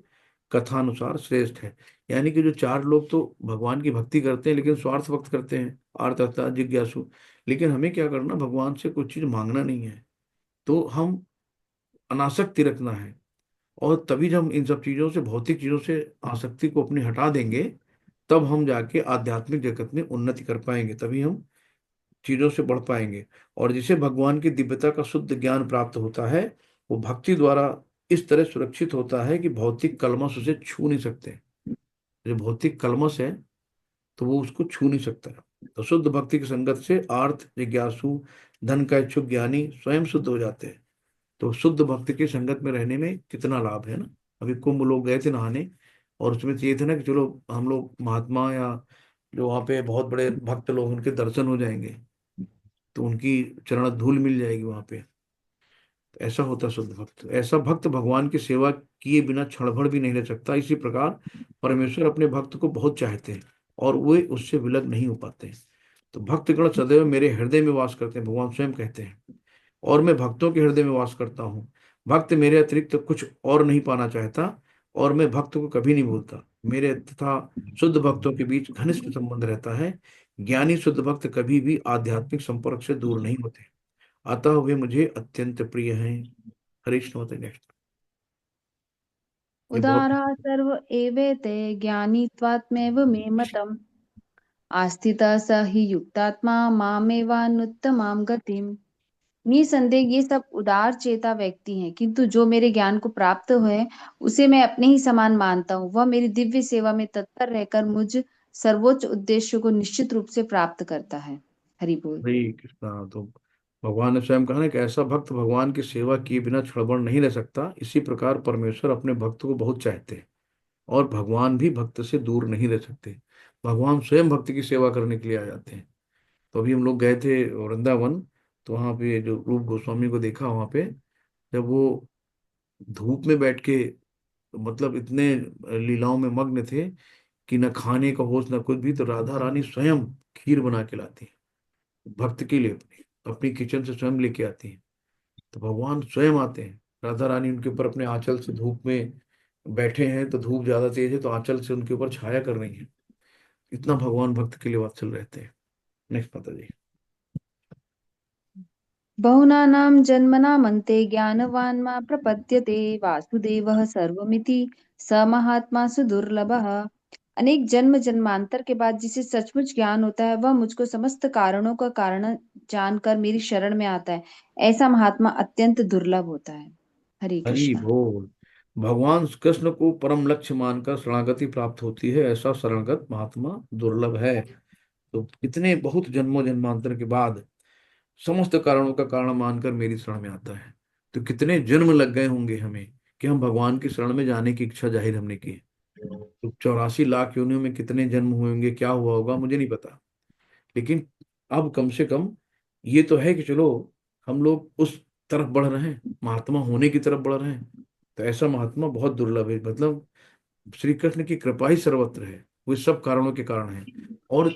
कथानुसार श्रेष्ठ है। यानी कि जो चार लोग तो भगवान की भक्ति करते हैं लेकिन स्वार्थ भक्त करते हैं, आर्तता जिज्ञासु। लेकिन हमें क्या करना, भगवान से कुछ चीज मांगना नहीं है, तो हम अनासक्ति रखना है। और तभी जब हम इन सब चीजों से, भौतिक चीजों से आसक्ति को अपनी हटा देंगे, तब हम जाके आध्यात्मिक जगत में उन्नति कर पाएंगे, तभी हम चीजों से बढ़ पाएंगे। और जिसे भगवान की दिव्यता का शुद्ध ज्ञान प्राप्त होता है, वो भक्ति द्वारा इस तरह सुरक्षित होता है कि भौतिक कलमश उसे छू नहीं सकते। जो भौतिक कलमश है तो वो उसको छू नहीं सकता है। तो शुद्ध भक्ति की संगत से आर्थ जिज्ञासु, धन का इच्छुक ज्ञानी स्वयं शुद्ध हो जाते हैं। तो शुद्ध भक्ति की संगत में रहने में कितना लाभ है ना। अभी कुंभ लोग गए थे नहाने, और उसमें तो ये थे ना कि चलो हम लोग महात्मा या जो वहाँ पे बहुत बड़े भक्त लोग, उनके दर्शन हो जाएंगे, तो उनकी चरण धूल मिल जाएगी वहां पे। तो ऐसा होता है शुद्ध भक्त। ऐसा भक्त भगवान की सेवा किए बिना क्षण भर भी नहीं रह सकता। इसी प्रकार परमेश्वर अपने भक्त को बहुत चाहते हैं और वे उससे विलग नहीं हो पाते हैं। तो भक्तगण सदैव मेरे हृदय में वास करते हैं, भगवान स्वयं कहते हैं, और मैं भक्तों के हृदय में वास करता हूँ। भक्त मेरे अतिरिक्त कुछ और नहीं पाना चाहता, और मैं भक्त को कभी नहीं भूलता। मेरे तथा शुद्ध भक्तों के बीच घनिष्ठ संबंध रहता है। ज्ञानी शुद्ध भक्त कभी भी आध्यात्मिक संपर्क से दूर नहीं होते, अतः वे मुझे अत्यंत प्रिय हैं। हरे कृष्ण। होते नेक्स्ट। ये बहुत। उदारा सर्व एवेते ज्ञानी त्वात्मैव मे मतम् आस्थितः स हि युक्तात्मा मामेवानुत्तमां गतिम्। निसंदेह ये सब उदार चेता व्यक्ति हैं, किंतु जो मेरे ज्ञान को प्राप्त हुए उसे मैं अपने ही समान मानता हूँ। वह मेरी दिव्य सेवा में तत्पर रहकर मुझ सर्वोच्च उद्देश्य को निश्चित रूप से प्राप्त करता है। हरि बोल। हरे कृष्णा। तो भगवान ने स्वयं कहा ना कि ऐसा भक्त भगवान की सेवा किए बिना क्षणभर नहीं रह सकता। इसी प्रकार परमेश्वर अपने भक्त को बहुत चाहते हैं, और भगवान भी भक्त से दूर नहीं रह सकते। भगवान स्वयं भक्त की सेवा करने के लिए आ जाते हैं। तो अभी हम लोग गए थे वृंदावन, तो वहाँ पे जो रूप गोस्वामी को देखा, वहाँ पे जब वो धूप में बैठ के, मतलब इतने लीलाओं में मग्न थे कि न खाने का होश न कुछ भी, तो राधा रानी स्वयं खीर बना के लाती है भक्त के लिए, अपनी अपनी किचन से स्वयं लेके आती हैं। तो भगवान स्वयं आते हैं, राधा रानी उनके ऊपर अपने आंचल से, धूप में बैठे हैं तो धूप ज्यादा तेज है तो आंचल से उनके ऊपर छाया कर रही है। इतना भगवान भक्त के लिए वात्सल रहते हैं। नेक्स्ट माता जी। बहुनानां जन्मनामन्ते ज्ञानवान् मा प्रपद्यते वासुदेवः सर्वमिति स महात्मा सुदुर्लभः। अनेक जन्म जन्मांतर के बाद जिसे सचमुच ज्ञान होता है वह मुझको समस्त कारणों का कारण जानकर मेरी शरण में आता है। ऐसा महात्मा अत्यंत दुर्लभ होता है। हरे हरि कृष्णा। बोल। भगवान कृष्ण को परम लक्ष्य मानकर शरणागति प्राप्त होती है, ऐसा शरणगत महात्मा दुर्लभ है। तो कितने बहुत जन्मों जन्मांतर के बाद समस्त कारणों का कारण मानकर मेरी शरण में आता है। तो कितने जन्म लग गए होंगे हमें कि हम भगवान की शरण में जाने की इच्छा जाहिर हमने की। तो 84 लाख योनियों में कितने जन्म हुए होंगे, क्या हुआ होगा मुझे नहीं पता। लेकिन अब कम से कम ये तो है कि चलो हम लोग उस तरफ बढ़ रहे हैं, महात्मा होने की तरफ बढ़ रहे हैं। तो ऐसा महात्मा बहुत दुर्लभ है। मतलब श्री कृष्ण की कृपा ही सर्वत्र है, वो सब कारणों के कारण है, और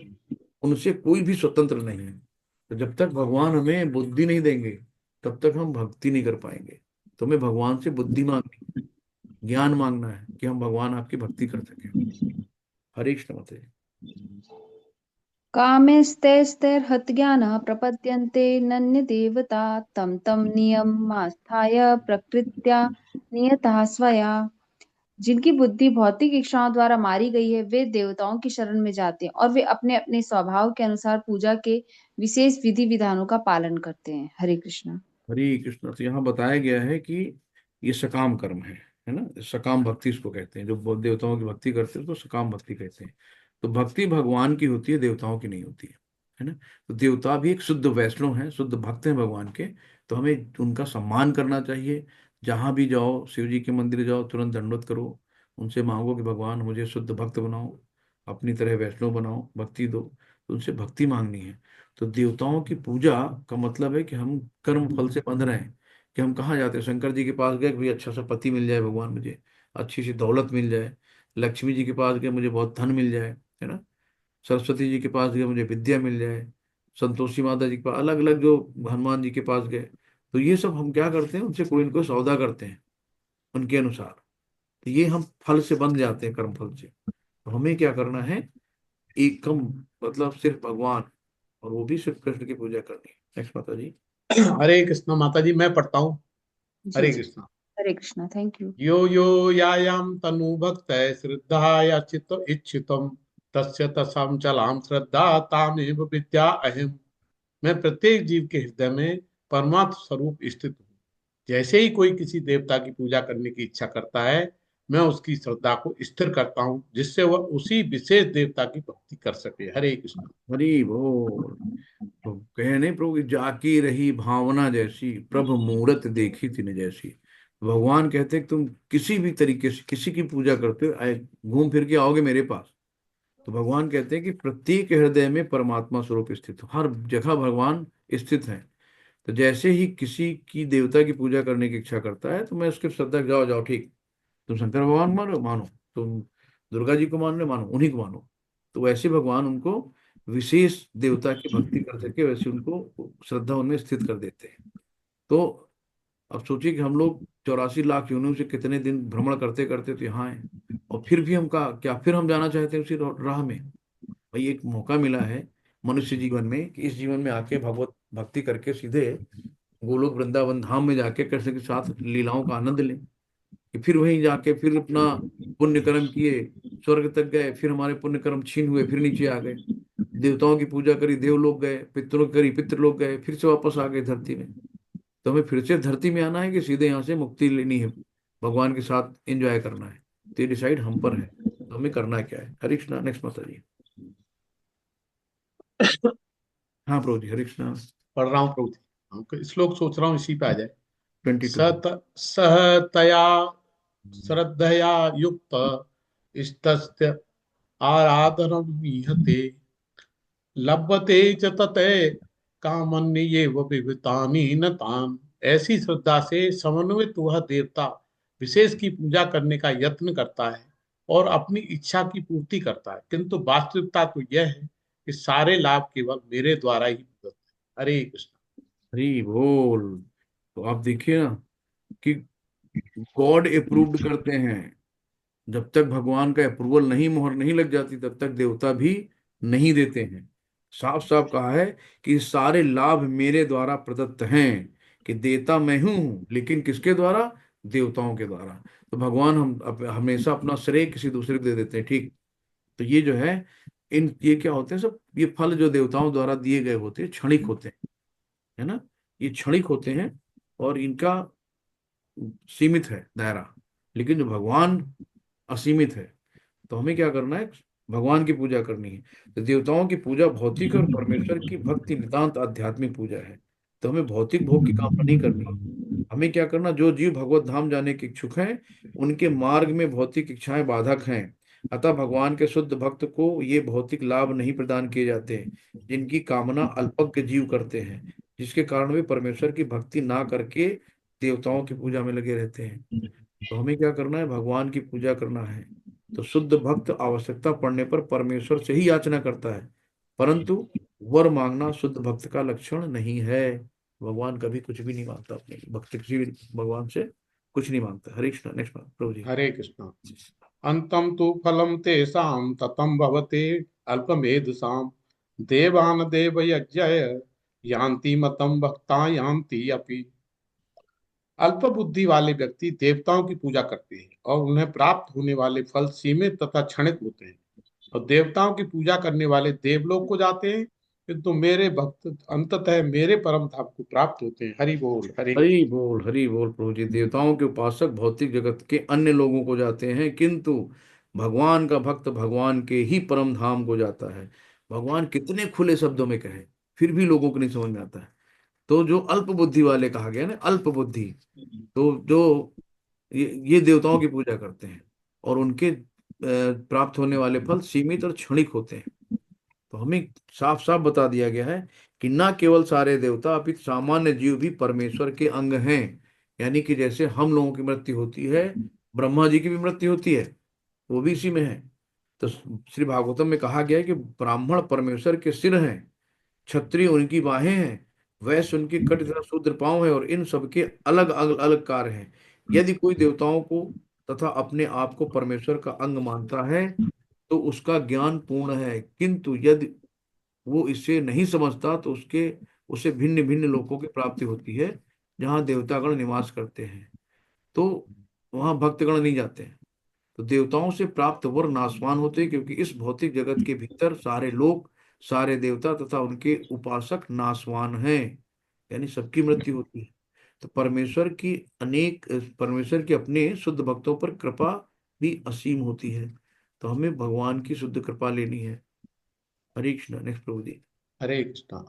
उनसे कोई भी स्वतंत्र नहीं है। तो जब तक भगवान हमें बुद्धि नहीं देंगे, तब तक हम भक्ति नहीं कर पाएंगे। तो हमें भगवान से बुद्धि मांगनी, ज्ञान मांगना है कि हम भगवान आपकी भक्ति कर सकें। हरे कृष्ण माता जी। कामैस्तैस्तैर्हतज्ञानः प्रपद्यन्ते नन्यदेवता तं तं नियममास्थाय प्रकृत्या नियतः स्वया। जिनकी बुद्धि भौतिक इच्छाओं द्वारा मारी गई है वे देवताओं की शरण में जाते हैं और वे अपने अपने स्वभाव के अनुसार पूजा के विशेष विधि विधानों का पालन करते हैं। हरे कृष्णा। हरे कृष्ण। तो यहाँ बताया गया है कि ये सकाम कर्म है ना, सकाम भक्ति इसको कहते हैं। जो देवताओं की भक्ति करते हैं तो सकाम भक्ति कहते हैं। तो भक्ति भगवान की होती है, देवताओं की नहीं होती है ना। तो देवता भी एक शुद्ध वैष्णव हैं, शुद्ध भक्त हैं भगवान के। तो हमें उनका सम्मान करना चाहिए। जहां भी जाओ, शिव जी के मंदिर जाओ, तुरंत दंडवत करो, उनसे मांगो कि भगवान मुझे शुद्ध भक्त बनाओ, अपनी तरह वैष्णव बनाओ, भक्ति दो। तो उनसे भक्ति मांगनी है। तो देवताओं की पूजा का मतलब है कि हम कर्म फल से बंध रहे हैं। कि हम कहाँ जाते हैं, शंकर जी के पास गए कि भाई अच्छा सा पति मिल जाए भगवान, मुझे अच्छी सी दौलत मिल जाए। लक्ष्मी जी के पास गए, मुझे बहुत धन मिल जाए, है ना। सरस्वती जी के पास गए, मुझे विद्या मिल जाए। संतोषी माता जी के पास, अलग अलग जो हनुमान जी के पास गए, तो ये सब हम क्या करते हैं, उनसे कोई ना कोई सौदा करते हैं उनके अनुसार। तो ये हम फल से बंध जाते हैं, कर्म फल से। तो हमें क्या करना है, एक कम, मतलब सिर्फ भगवान, और वो भी सिर्फ कृष्ण की पूजा करनी है। नेक्स्ट माता जी। हरे कृष्ण माता जी, मैं पढ़ता हूँ। जी हरे जी। कृष्ण। हरे कृष्णा। Thank you. यो यो यायाम तनु भक्त श्रद्धा या चित्त इच्छितम तस्य तसाम चलाम श्रद्धा तामेव विद्या अहम। मैं प्रत्येक जीव के हृदय में परमात्म स्वरूप स्थित हूँ। जैसे ही कोई किसी देवता की पूजा करने की इच्छा करता है, मैं उसकी श्रद्धा को स्थिर करता हूँ, जिससे वह उसी विशेष देवता की भक्ति कर सके। हरे कृष्ण। हरी बोल। तो कहे नहीं प्रभु की जाकी रही भावना जैसी, प्रभु मूरत देखी तिन जैसी। भगवान कहते हैं कि तुम किसी भी तरीके से किसी की पूजा करते हो, आए घूम फिर के आओगे मेरे पास। तो भगवान कहते हैं कि प्रत्येक हृदय में परमात्मा स्वरूप स्थित हो, हर जगह भगवान स्थित है। तो जैसे ही किसी की देवता की पूजा करने की इच्छा करता है, तो मैं उसके श्रद्धा, जाओ जाओ ठीक, तुम शंकर भगवान मानो मानो, तुम दुर्गा जी को मान रहे मानो, उन्हीं को मानो। तो वैसे भगवान उनको विशेष देवता की भक्ति कर सके, वैसे उनको श्रद्धा उनमें स्थित कर देते हैं। तो अब सोचिए कि हम लोग 84 लाख योनियों से कितने दिन भ्रमण करते करते तो यहाँ हैं, और फिर भी हम का क्या, फिर हम जाना चाहते हैं उसी राह में। भाई एक मौका मिला है मनुष्य जीवन में कि इस जीवन में आके भगवत भक्ति करके सीधे गोलोक वृंदावन धाम में जाके कृष्ण के साथ लीलाओं का आनंद लें। कि फिर वहीं जाके फिर अपना पुण्य कर्म किए, स्वर्ग तक गए, फिर हमारे पुण्य कर्म छीन हुए, फिर नीचे आ गए। देवताओं की पूजा करी, देवलोक गए, पितरों की करी, पितृलोक गए, फिर से वापस आ गए धरती में। तो हमें फिर से धरती में आना है कि सीधे यहाँ से मुक्ति लेनी है, भगवान के साथ एंजॉय करना है। तो ये डिसाइड हम पर है, तो हमें करना क्या है। हरे कृष्णा। नेक्स्ट माता जी। हाँ प्रभु जी, हरे कृष्णा। पढ़ रहा हूँ प्रभु जी। हमको श्लोक सोच रहा हूँ इसी पे आ जाए। 22। सत सह तया श्रद्धया युक्त स्तस्य आराधनम मीहते लभते च तते कामन्येव विवितानि न तान्। ऐसी श्रद्धा से समन्वित वह देवता विशेष की पूजा करने का यत्न करता है और अपनी इच्छा की पूर्ति करता है, किंतु वास्तविकता तो यह है कि सारे लाभ केवल मेरे द्वारा ही उपलब्ध है। हरे कृष्ण। हरी बोल। तो आप देखिए ना कि गॉड अप्रूव्ड करते हैं। जब तक भगवान का अप्रूवल नहीं, मोहर नहीं लग जाती, तब तक देवता भी नहीं देते हैं। साफ साफ कहा है कि सारे लाभ मेरे द्वारा प्रदत्त हैं। कि देता मैं हूं, लेकिन किसके द्वारा, देवताओं के द्वारा। तो भगवान हम हमेशा अपना श्रेय किसी दूसरे को दे देते हैं, ठीक। तो ये जो है, इन ये क्या होते हैं सब, ये फल जो देवताओं द्वारा दिए गए होते हैं क्षणिक होते हैं, है ना। ये क्षणिक होते हैं और इनका सीमित है दायरा। लेकिन जो भगवान असीमित है। तो हमें क्या करना है, भगवान की पूजा करनी है। तो देवताओं की पूजा भौतिक और परमेश्वर की भक्ति नितांत आध्यात्मिक पूजा है। तो हमें भौतिक भोग की कामना नहीं करनी है। हमें क्या करना, जो जीव भगवत धाम जाने के इच्छुक हैं, उनके मार्ग में भौतिक इच्छाएं बाधक हैं। अतः भगवान के शुद्ध भक्त को ये भौतिक लाभ नहीं प्रदान किए जाते, जिनकी कामना अल्पज्ञ जीव करते हैं, जिसके कारण वे परमेश्वर की भक्ति ना करके देवताओं की पूजा में लगे रहते हैं। तो हमें क्या करना है, भगवान की पूजा करना है। तो शुद्ध भक्त आवश्यकता पड़ने पर परमेश्वर से ही याचना करता है, परंतु वर मांगना शुद्ध भक्त का लक्षण नहीं है। भगवान कभी कुछ भी नहीं मांगता, अपने भक्त किसी भी भगवान से कुछ नहीं मांगता। हरे कृष्ण। नेक्स्ट प्रभु जी। हरे कृष्ण। अंतम तु फलम तेषां ततम भवते अल्पमेधसाम् देवान देव यज्ञ यान्ति मतम भक्ता यान्ति अपि। अल्प बुद्धि वाले व्यक्ति देवताओं की पूजा करते हैं और उन्हें प्राप्त होने वाले फल सीमित तथा क्षणिक होते हैं, और देवताओं की पूजा करने वाले देवलोक को जाते हैं, किंतु मेरे भक्त अंततः मेरे परम धाम को प्राप्त होते हैं। हरि बोल हरि। हरि बोल प्रभु जी। देवताओं के उपासक भौतिक जगत के अन्य लोगों को जाते हैं, किंतु भगवान का भक्त भगवान के ही परम धाम को जाता है। भगवान कितने खुले शब्दों में कहे, फिर भी लोगों को नहीं समझ में आता है। तो जो अल्प बुद्धि वाले कहा गया ना, अल्प बुद्धि, तो जो ये देवताओं की पूजा करते हैं और उनके प्राप्त होने वाले फल सीमित और क्षणिक होते हैं। तो हमें साफ साफ बता दिया गया है कि ना केवल सारे देवता अपितु सामान्य जीव भी परमेश्वर के अंग हैं। यानी कि जैसे हम लोगों की मृत्यु होती है, ब्रह्मा जी की भी मृत्यु होती है, वो भी इसी में है। तो श्री भागवतम में कहा गया है कि ब्राह्मण परमेश्वर के सिर हैं, क्षत्रिय उनकी बाहें हैं, वैश्य उनकी कटी तथा शूद्र पांव है, और इन सबके अलग अलग अलग कार्य हैं। यदि कोई देवताओं को तथा अपने आप को परमेश्वर का अंग मानता है तो उसका ज्ञान पूर्ण है, किंतु यदि वो इसे नहीं समझता तो उसे भिन्न भिन्न लोकों की प्राप्ति होती है, जहाँ देवतागण निवास करते हैं। तो वहां भक्तगण नहीं जाते हैं। तो देवताओं से प्राप्त वर नाशवान होते हैं, क्योंकि इस भौतिक जगत के भीतर सारे लोग, सारे देवता तथा उनके उपासक नाशवान हैं, यानी सबकी मृत्यु होती है। तो परमेश्वर की अपने शुद्ध भक्तों पर कृपा भी असीम होती है। तो हमें भगवान की शुद्ध कृपा लेनी है। हरे कृष्ण। नेक्स्ट प्रभु जी। हरे कृष्णा।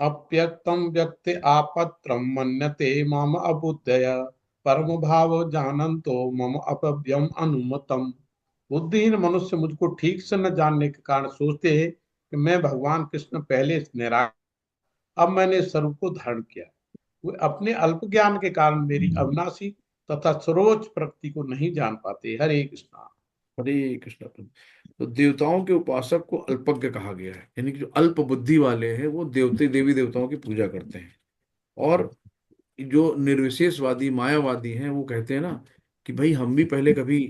अव्यक्तम व्यक्ति आपत्रम मन्यते मम अबुद्धय परम भाव जानन्तो मम अपव्यम अनुमतम। बुद्धिहीन मनुष्य मुझको ठीक से न जानने के कारण सोचते हैं कि मैं भगवान कृष्ण पहले से निराकार, अब मैंने इस स्वरूप को धारण किया। वे अपने अल्प ज्ञान के कारण मेरी अविनाशी तथा सर्वोच्च प्रकृति को नहीं जान पाते। हरे कृष्णा। हरे कृष्ण प्रभु। तो देवताओं के उपासक को अल्पज्ञ कहा गया है, यानी कि जो अल्प बुद्धि वाले हैं वो देवी देवताओं की पूजा करते हैं। और जो निर्विशेषवादी मायावादी हैं वो कहते हैं ना कि भाई हम भी पहले कभी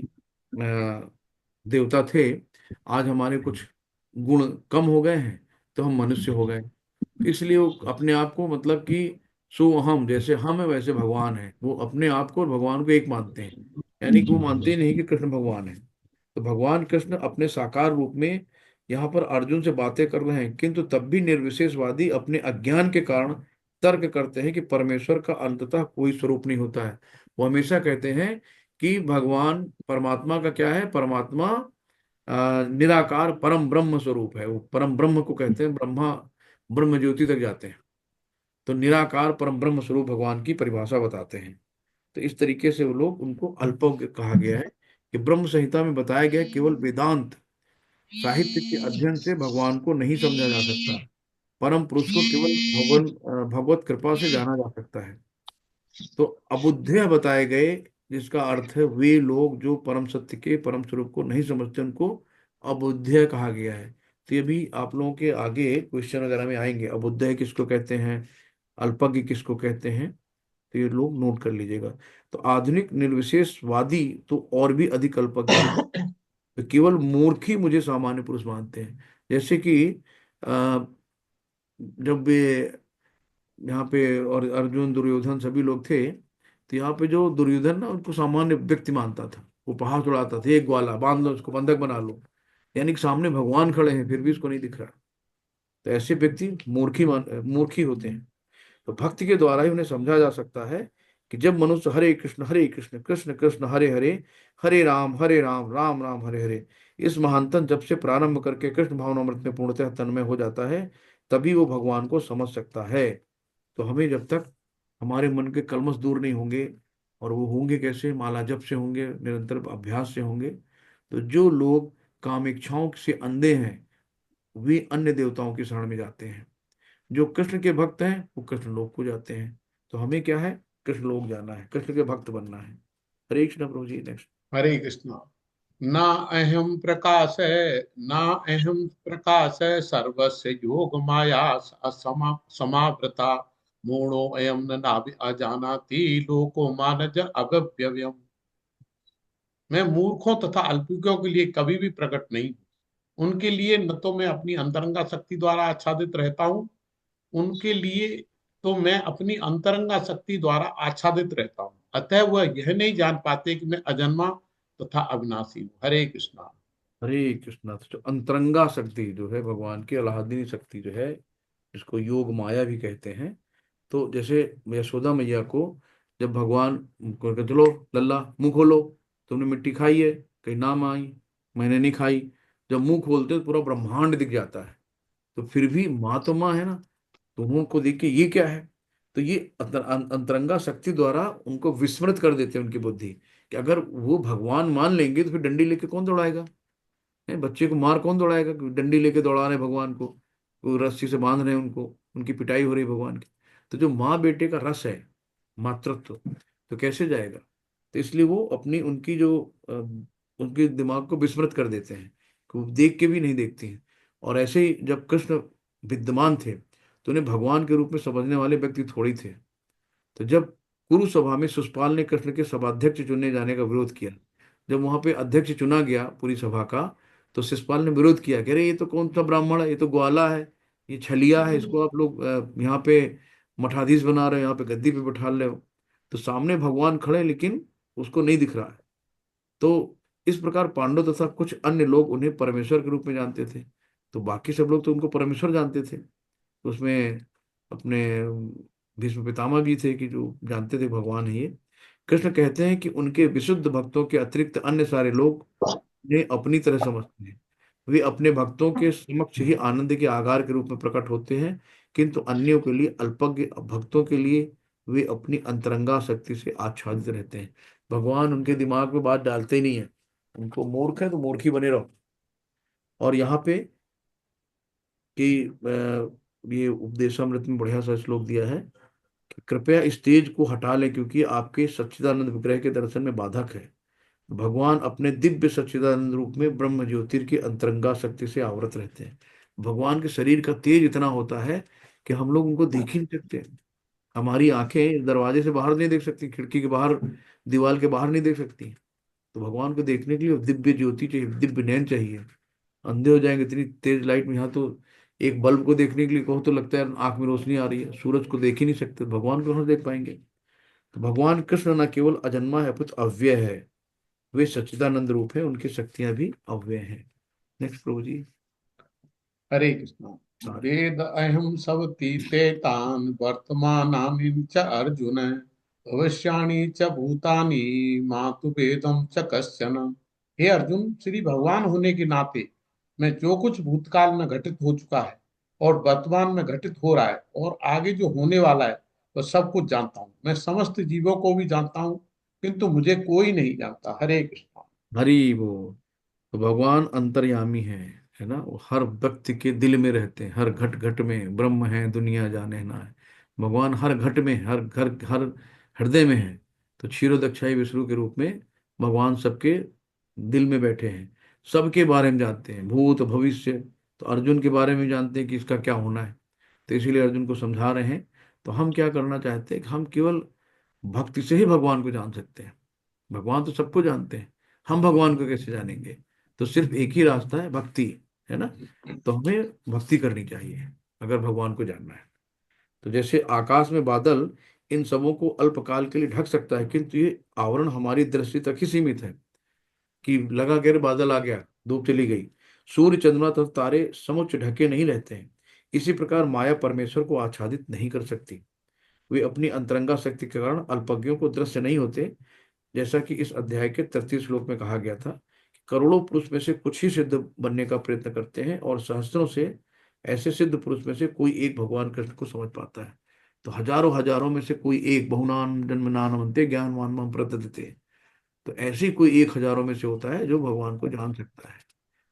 देवता थे, आज हमारे कुछ गुण कम हो गए हैं तो हम मनुष्य हो गए। इसलिए वो अपने आप को, मतलब कि सो हम, जैसे हम है वैसे भगवान है, वो अपने आप को और भगवान को एक मानते हैं। यानी कि वो मानते ही नहीं कि कृष्ण भगवान है। तो भगवान कृष्ण अपने साकार रूप में यहाँ पर अर्जुन से बातें कर रहे हैं, किंतु तब भी निर्विशेषवादी अपने अज्ञान के कारण तर्क करते हैं कि परमेश्वर का अंततः कोई स्वरूप नहीं होता है। वो हमेशा कहते हैं कि भगवान परमात्मा का क्या है, परमात्मा निराकार परम ब्रह्म स्वरूप है। वो परम ब्रह्म को कहते हैं, ब्रह्मा ब्रह्म ज्योति तक जाते हैं। तो निराकार परम ब्रह्म स्वरूप भगवान की परिभाषा बताते हैं। तो इस तरीके से वो लोग, उनको अल्पज्ञ कहा गया है। कि ब्रह्म संहिता में बताया गया है, केवल वेदांत साहित्य के अध्ययन से भगवान को नहीं समझा जा सकता। परम पुरुष को केवल भगवत कृपा से जाना जा सकता है। तो अबुद्धय बताए गए, जिसका अर्थ है वे लोग जो परम सत्य के परम स्वरूप को नहीं समझते, उनको अबुद्धय कहा गया है। तो ये भी आप लोगों के आगे क्वेश्चन वगैरह में आएंगे, अबुद्धय किसको कहते हैं, अल्पज्ञ किसको कहते हैं। तो ये लोग नोट कर लीजिएगा। तो आधुनिक निर्विशेषवादी तो और भी अधिक अल्पज्ञ हैं। तो केवल मूर्ख ही मुझे सामान्य पुरुष मानते हैं। जैसे कि अ, जब वे यहाँ पे और अर्जुन दुर्योधन सभी लोग थे, तो यहाँ पे जो दुर्योधन ना उनको सामान्य व्यक्ति मानता था, वो पहाड़ चढ़ाता था, एक ग्वाला बांध लो उसको, बंधक बना लो। यानी कि सामने भगवान खड़े हैं फिर भी उसको नहीं दिख रहा। तो ऐसे व्यक्ति मूर्खी होते हैं। तो भक्ति के द्वारा ही उन्हें समझा जा सकता है कि जब मनुष्य हरे कृष्ण कृष्ण कृष्ण हरे हरे, हरे राम राम राम हरे हरे, इस महानतम जब से प्रारंभ करके कृष्ण भावनामृत में पूर्णतः तन्मय हो जाता है, तभी वो भगवान को समझ सकता है। तो हमें जब तक हमारे मन के कल्मश दूर नहीं होंगे, और वो होंगे कैसे, माला जप से होंगे, निरंतर अभ्यास से होंगे। तो जो लोग काम इच्छाओं से अंधे हैं वे अन्य देवताओं की शरण में जाते हैं, जो कृष्ण के भक्त हैं वो कृष्ण लोक को जाते हैं। तो हमें क्या है, कृष्ण लोक जाना है, कृष्ण के भक्त बनना है। हरे कृष्ण प्रभु जी। नेक्स्ट। हरे कृष्णा। न अहम प्रकाश है, न अहम प्रकाश है सर्वस्य योग माया समावृता। मूढ़ो अयम न नाभि अजानाति लोको मानज अगव्यव्यम। मैं मूर्खों तथा अल्पियों के लिए कभी भी प्रकट नहीं हूँ। उनके लिए न तो मैं अपनी अंतरंगा शक्ति द्वारा आच्छादित रहता हूँ, उनके लिए तो मैं अपनी अंतरंगा शक्ति द्वारा आच्छादित रहता हूँ। अतः वह यह नहीं जान पाते कि मैं अजन्मा तथा अविनाशी हूँ। हरे कृष्णा। हरे कृष्णा। तो जो अंतरंगा शक्ति जो है भगवान की, अलाहादीनी शक्ति जो है, इसको योग माया भी कहते हैं। तो जैसे यशोदा मैया को जब भगवान को कहते, चलो लल्ला मुंह खोलो, तुमने मिट्टी खाई है? कहीं ना माई, मैंने नहीं खाई। जब मुंह खोलते तो पूरा ब्रह्मांड दिख जाता है। तो फिर भी माँ तो माँ है ना, तो उनको देख के ये क्या है। तो ये अंतरंगा शक्ति द्वारा उनको विस्मृत कर देते हैं उनकी बुद्धि, कि अगर वो भगवान मान लेंगे तो फिर डंडी लेके कौन दौड़ाएगा? बच्चे को मार कौन दौड़ाएगा? डंडी लेके दौड़ा रहे भगवान को, वो रस्सी से बांध रहे हैं उनको, उनकी पिटाई हो रही है भगवान की। तो जो माँ बेटे का रस है, मातृत्व, तो कैसे जाएगा? तो इसलिए वो अपनी उनकी जो उनके दिमाग को विस्मृत कर देते हैं, कि वो देख के भी नहीं देखती हैं। और ऐसे ही जब कृष्ण विद्यमान थे तो उन्हें भगवान के रूप में समझने वाले व्यक्ति थोड़ी थे। तो जब कुरु सभा में शिशुपाल ने कृष्ण के सभाध्यक्ष चुने जाने का विरोध किया, जब वहां पे अध्यक्ष चुना गया पूरी सभा का, तो शिशुपाल ने विरोध किया, कह रहे ये तो कौन सा ब्राह्मण है, ये तो ग्वाला है, ये छलिया है, इसको आप लोग यहाँ पे मठाधीश बना रहे हो, यहाँ पे गद्दी पे बैठा रहे हो। तो सामने भगवान खड़े हैं, लेकिन उसको नहीं दिख रहा है। तो इस प्रकार पांडव तथा कुछ अन्य लोग उन्हें परमेश्वर के रूप में जानते थे, तो बाकी सब लोग तो उनको परमेश्वर जानते थे। तो उसमें अपने भीष्म पितामह भी थे कि जो जानते थे भगवान है ये। कृष्ण कहते हैं कि उनके विशुद्ध भक्तों के अतिरिक्त अन्य सारे लोग उन्हें अपनी तरह समझते हैं। वे अपने भक्तों के समक्ष ही आनंद के आगार के रूप में प्रकट होते हैं, किंतु अन्यों के लिए, अल्पज्ञ भक्तों के लिए, वे अपनी अंतरंगा शक्ति से आच्छादित रहते हैं। भगवान उनके दिमाग में बात डालते ही नहीं है, उनको मूर्ख है तो मूर्ख ही बने रहो। और यहाँ पे कि ये उपदेशामृत में बढ़िया सा श्लोक दिया है कि कृपया इस तेज को हटा लें, क्योंकि आपके सच्चिदानंद विग्रह के दर्शन में बाधक है। भगवान अपने दिव्य सच्चिदानंद रूप में ब्रह्म ज्योतिर की अंतरंगा शक्ति से आवृत रहते हैं। भगवान के शरीर का तेज इतना होता है कि हम लोग उनको देख ही नहीं सकते। हमारी आंखें दरवाजे से बाहर नहीं देख सकती, खिड़की के बाहर, दीवार के बाहर नहीं देख सकती। तो भगवान को देखने के लिए दिव्य ज्योति चाहिए, दिव्य नयन चाहिए। अंधे हो जाएंगे इतनी तेज लाइट में। यहाँ तो एक बल्ब को देखने के लिए कहो तो लगता है आंख में रोशनी आ रही है, सूरज को देख ही नहीं सकते, भगवान को कहाँ देख पाएंगे? तो भगवान कृष्ण न केवल अजन्मा है अपितु अव्यय है, वे सच्चिदानंद रूप है, उनकी शक्तियां भी अव्यय हैं। नेक्स्ट प्रभु जी। हरे कृष्णा। सारे वेद अहम सब तीते तान वर्तमानानि च अर्जुन भविष्याणि च भूतानि मातु वेदम च कश्चन। हे अर्जुन, श्री भगवान होने के नाते मैं जो कुछ भूतकाल में घटित हो चुका है और वर्तमान में घटित हो रहा है और आगे जो होने वाला है वह सब कुछ जानता हूँ। मैं समस्त जीवों को भी जानता हूँ, किंतु मुझे कोई नहीं जानता। हरे कृष्णा। हरि वो। तो भगवान अंतर्यामी है ना, वो हर व्यक्ति के दिल में रहते हैं, हर घट घट में ब्रह्म है दुनिया जाने ना है। भगवान हर घट में, हर घर, हर हृदय में है। तो क्षीरोदक्षाई विष्णु के रूप में भगवान सबके दिल में बैठे हैं, सबके बारे में जानते हैं, भूत भविष्य। तो अर्जुन के बारे में जानते हैं कि इसका क्या होना है, तो इसीलिए अर्जुन को समझा रहे हैं। तो हम क्या करना चाहते हैं कि हम केवल भक्ति से ही भगवान को जान सकते हैं। भगवान तो सबको जानते हैं, हम भगवान को कैसे जानेंगे? तो सिर्फ एक ही रास्ता है, भक्ति, है ना। तो हमें भक्ति करनी चाहिए अगर भगवान को जानना है। तो जैसे आकाश में बादल इन सबों को अल्पकाल के लिए ढक सकता है, किंतु ये आवरण हमारी दृष्टि तक ही सीमित है, कि लगा के बादल आ गया, धूप चली गई। सूर्य चंद्रमा तथा तारे समुच्च ढके नहीं रहते हैं। इसी प्रकार माया परमेश्वर को आच्छादित नहीं कर सकती। वे अपनी अंतरंगा शक्ति के कारण अल्पज्ञों को दृश्य नहीं होते। जैसा कि इस अध्याय के 33 श्लोक में कहा गया था कि करोड़ों पुरुष में से कुछ ही सिद्ध बनने का प्रयत्न करते हैं, और सहस्त्रों से ऐसे सिद्ध पुरुष में से कोई एक भगवान कृष्ण को समझ पाता है। तो हजारों हजारों में से कोई एक, बहुनाम जन्मनानवन्ते ज्ञानवान माम प्रतते। तो ऐसे ही कोई एक हजारों में से होता है जो भगवान को जान सकता है।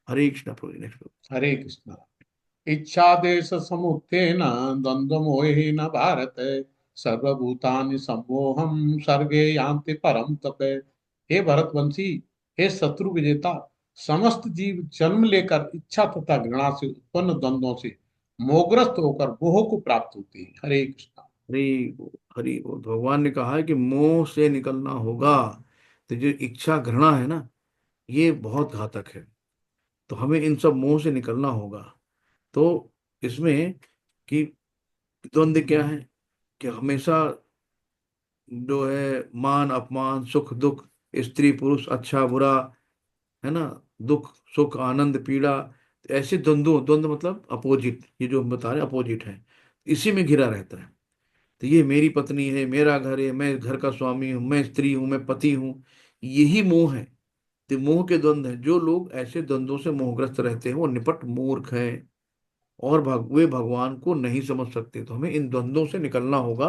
हरे कृष्णा प्रभु। नेक्स्ट। हरे कृष्णा। इच्छादेश समुत्थेन द्वंद्व मोहेन भारत सर्वभूतानि सम्मोहम सर्गे यान्ति परम तप। हे भरतवंशी, हे शत्रु विजेता, समस्त जीव जन्म लेकर इच्छा तथा घृणा से उत्पन्न द्वंद्वों से मोहग्रस्त होकर मोह को प्राप्त होते हैं। हरे कृष्णा। हरि बोल, हरि बोल। भगवान ने कहा है कि मोह से निकलना होगा। तो जो इच्छा घृणा है ना, ये बहुत घातक है। तो हमें इन सब मोह से निकलना होगा। तो इसमें कि द्वंद्व क्या है, कि हमेशा जो है मान अपमान, सुख दुख, स्त्री पुरुष, अच्छा बुरा, है ना, दुख सुख, आनंद पीड़ा, ऐसे द्वंद्व, द्वंद्व मतलब अपोजिट, ये जो हम बता रहे हैं अपोजिट है, इसी में घिरा रहता है। तो ये मेरी पत्नी है, मेरा घर है, मैं घर का स्वामी हूँ, मैं स्त्री हूँ, मैं पति हूँ, यही मोह है। तो मोह के द्वंद्व है। जो लोग ऐसे द्वंद्वों से मोहग्रस्त रहते हैं वो निपट मूर्ख हैं, और वे भगवान को नहीं समझ सकते। तो हमें इन द्वंद्वों से निकलना होगा,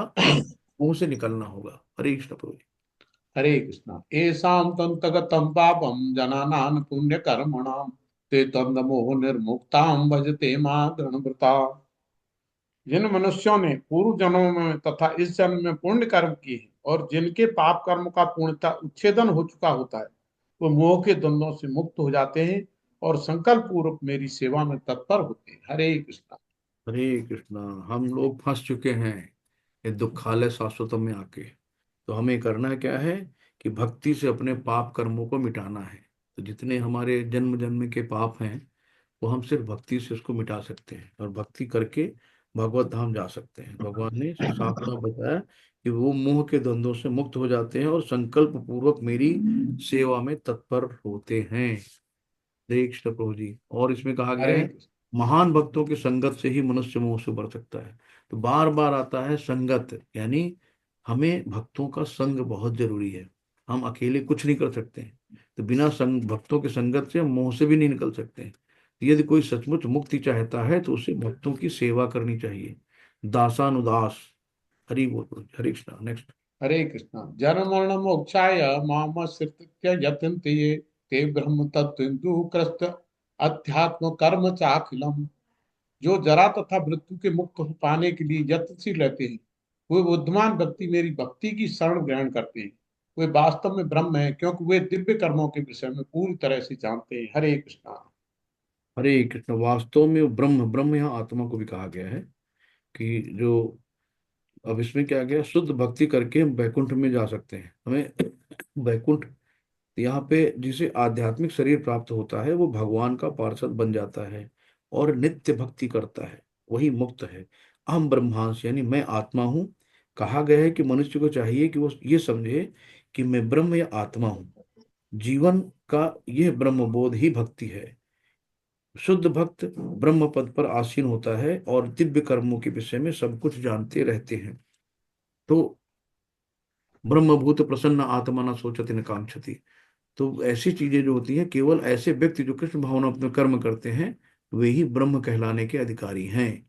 मोह से निकलना होगा। हरे कृष्ण प्रभु जी। हरे कृष्णा। येषां तन्तगतं पापं जनानां पुण्यकर्मणां ते तन्दमोह निर्मुक्तां भजते मां दृढ़व्रता। जिन मनुष्यों ने पूर्व जन्मों में तथा इस जन्म में पुण्य कर्म किए हैं और जिनके पाप कर्म का पूर्णतः उच्छेदन हो चुका होता है, वो मोह के द्वंद्वों से मुक्त हो जाते हैं और संकल्प पूर्वक मेरी सेवा में तत्पर होते हैं। हरे कृष्णा। हरे कृष्णा। हम लोग फंस चुके हैं ये दुखालय शाश्वतम में आके। तो हमें करना क्या है, कि भक्ति से अपने पाप कर्मों को मिटाना है। तो जितने हमारे जन्म जन्म के पाप हैं वो हम सिर्फ भक्ति से उसको मिटा सकते हैं, और भक्ति करके भगवत धाम जा सकते हैं। भगवान ने इसे साफ साफ बताया कि वो मोह के द्वंद्वों से मुक्त हो जाते हैं और संकल्प पूर्वक मेरी सेवा में तत्पर होते हैं। हरे कृष्ण प्रभु जी। और इसमें कहा गया हरे है, कृष्ण। महान भक्तों की संगत से ही मनुष्य मोह से उबर सकता है। तो बार बार आता है संगत, यानी हमें भक्तों का संग बहुत जरूरी है। हम अकेले कुछ नहीं कर सकते हैं। तो बिना भक्तों के संगत से हम मोह से भी नहीं निकल सकते हैं। तो यदि कोई सचमुच मुक्ति चाहता है तो उसे भक्तों की सेवा करनी चाहिए, दासानुदास। हरि बोल प्रभु जी। हरे कृष्णा। नेक्स्ट। हरे कृष्णा। जन्म मरण मोक्षाय मामश्रित्य यतन्ते ये ते ब्रह्म तत्विन्दु कृत अध्यात्म कर्म चाखिलम। जो जरा तथा मृत्यु के मुक्त हो पाने के लिए यत्नशील रहते हैं, वे बुद्धिमान व्यक्ति मेरी भक्ति की शरण ग्रहण करते हैं। वे वास्तव में ब्रह्म है, क्योंकि वे दिव्य कर्मों के विषय में पूरी तरह से जानते हैं। हरे कृष्णा। हरे कृष्ण। वास्तव में वो ब्रह्म, ब्रह्म यहाँ आत्मा को भी कहा गया है, कि जो, अब इसमें क्या गया, शुद्ध भक्ति करके हम बैकुंठ में जा सकते हैं। हमें बैकुंठ, यहाँ पे जिसे आध्यात्मिक शरीर प्राप्त होता है वो भगवान का पार्षद बन जाता है और नित्य भक्ति करता है, वही मुक्त है। अहम ब्रह्मांश, यानी मैं आत्मा हूँ। कहा गया है कि मनुष्य को चाहिए कि वो ये समझे कि मैं ब्रह्म या आत्मा हूँ। जीवन का यह ब्रह्म बोध ही भक्ति है। शुद्ध भक्त ब्रह्म पद पर आसीन होता है और दिव्य कर्मों के विषय में सब कुछ जानते रहते हैं। तो ब्रह्मभूत प्रसन्न आत्मा न सोचति न कांक्षति। तो ऐसी चीजें जो होती हैं, केवल ऐसे व्यक्ति जो कृष्ण भावना अपने कर्म करते हैं वे ही ब्रह्म कहलाने के अधिकारी हैं,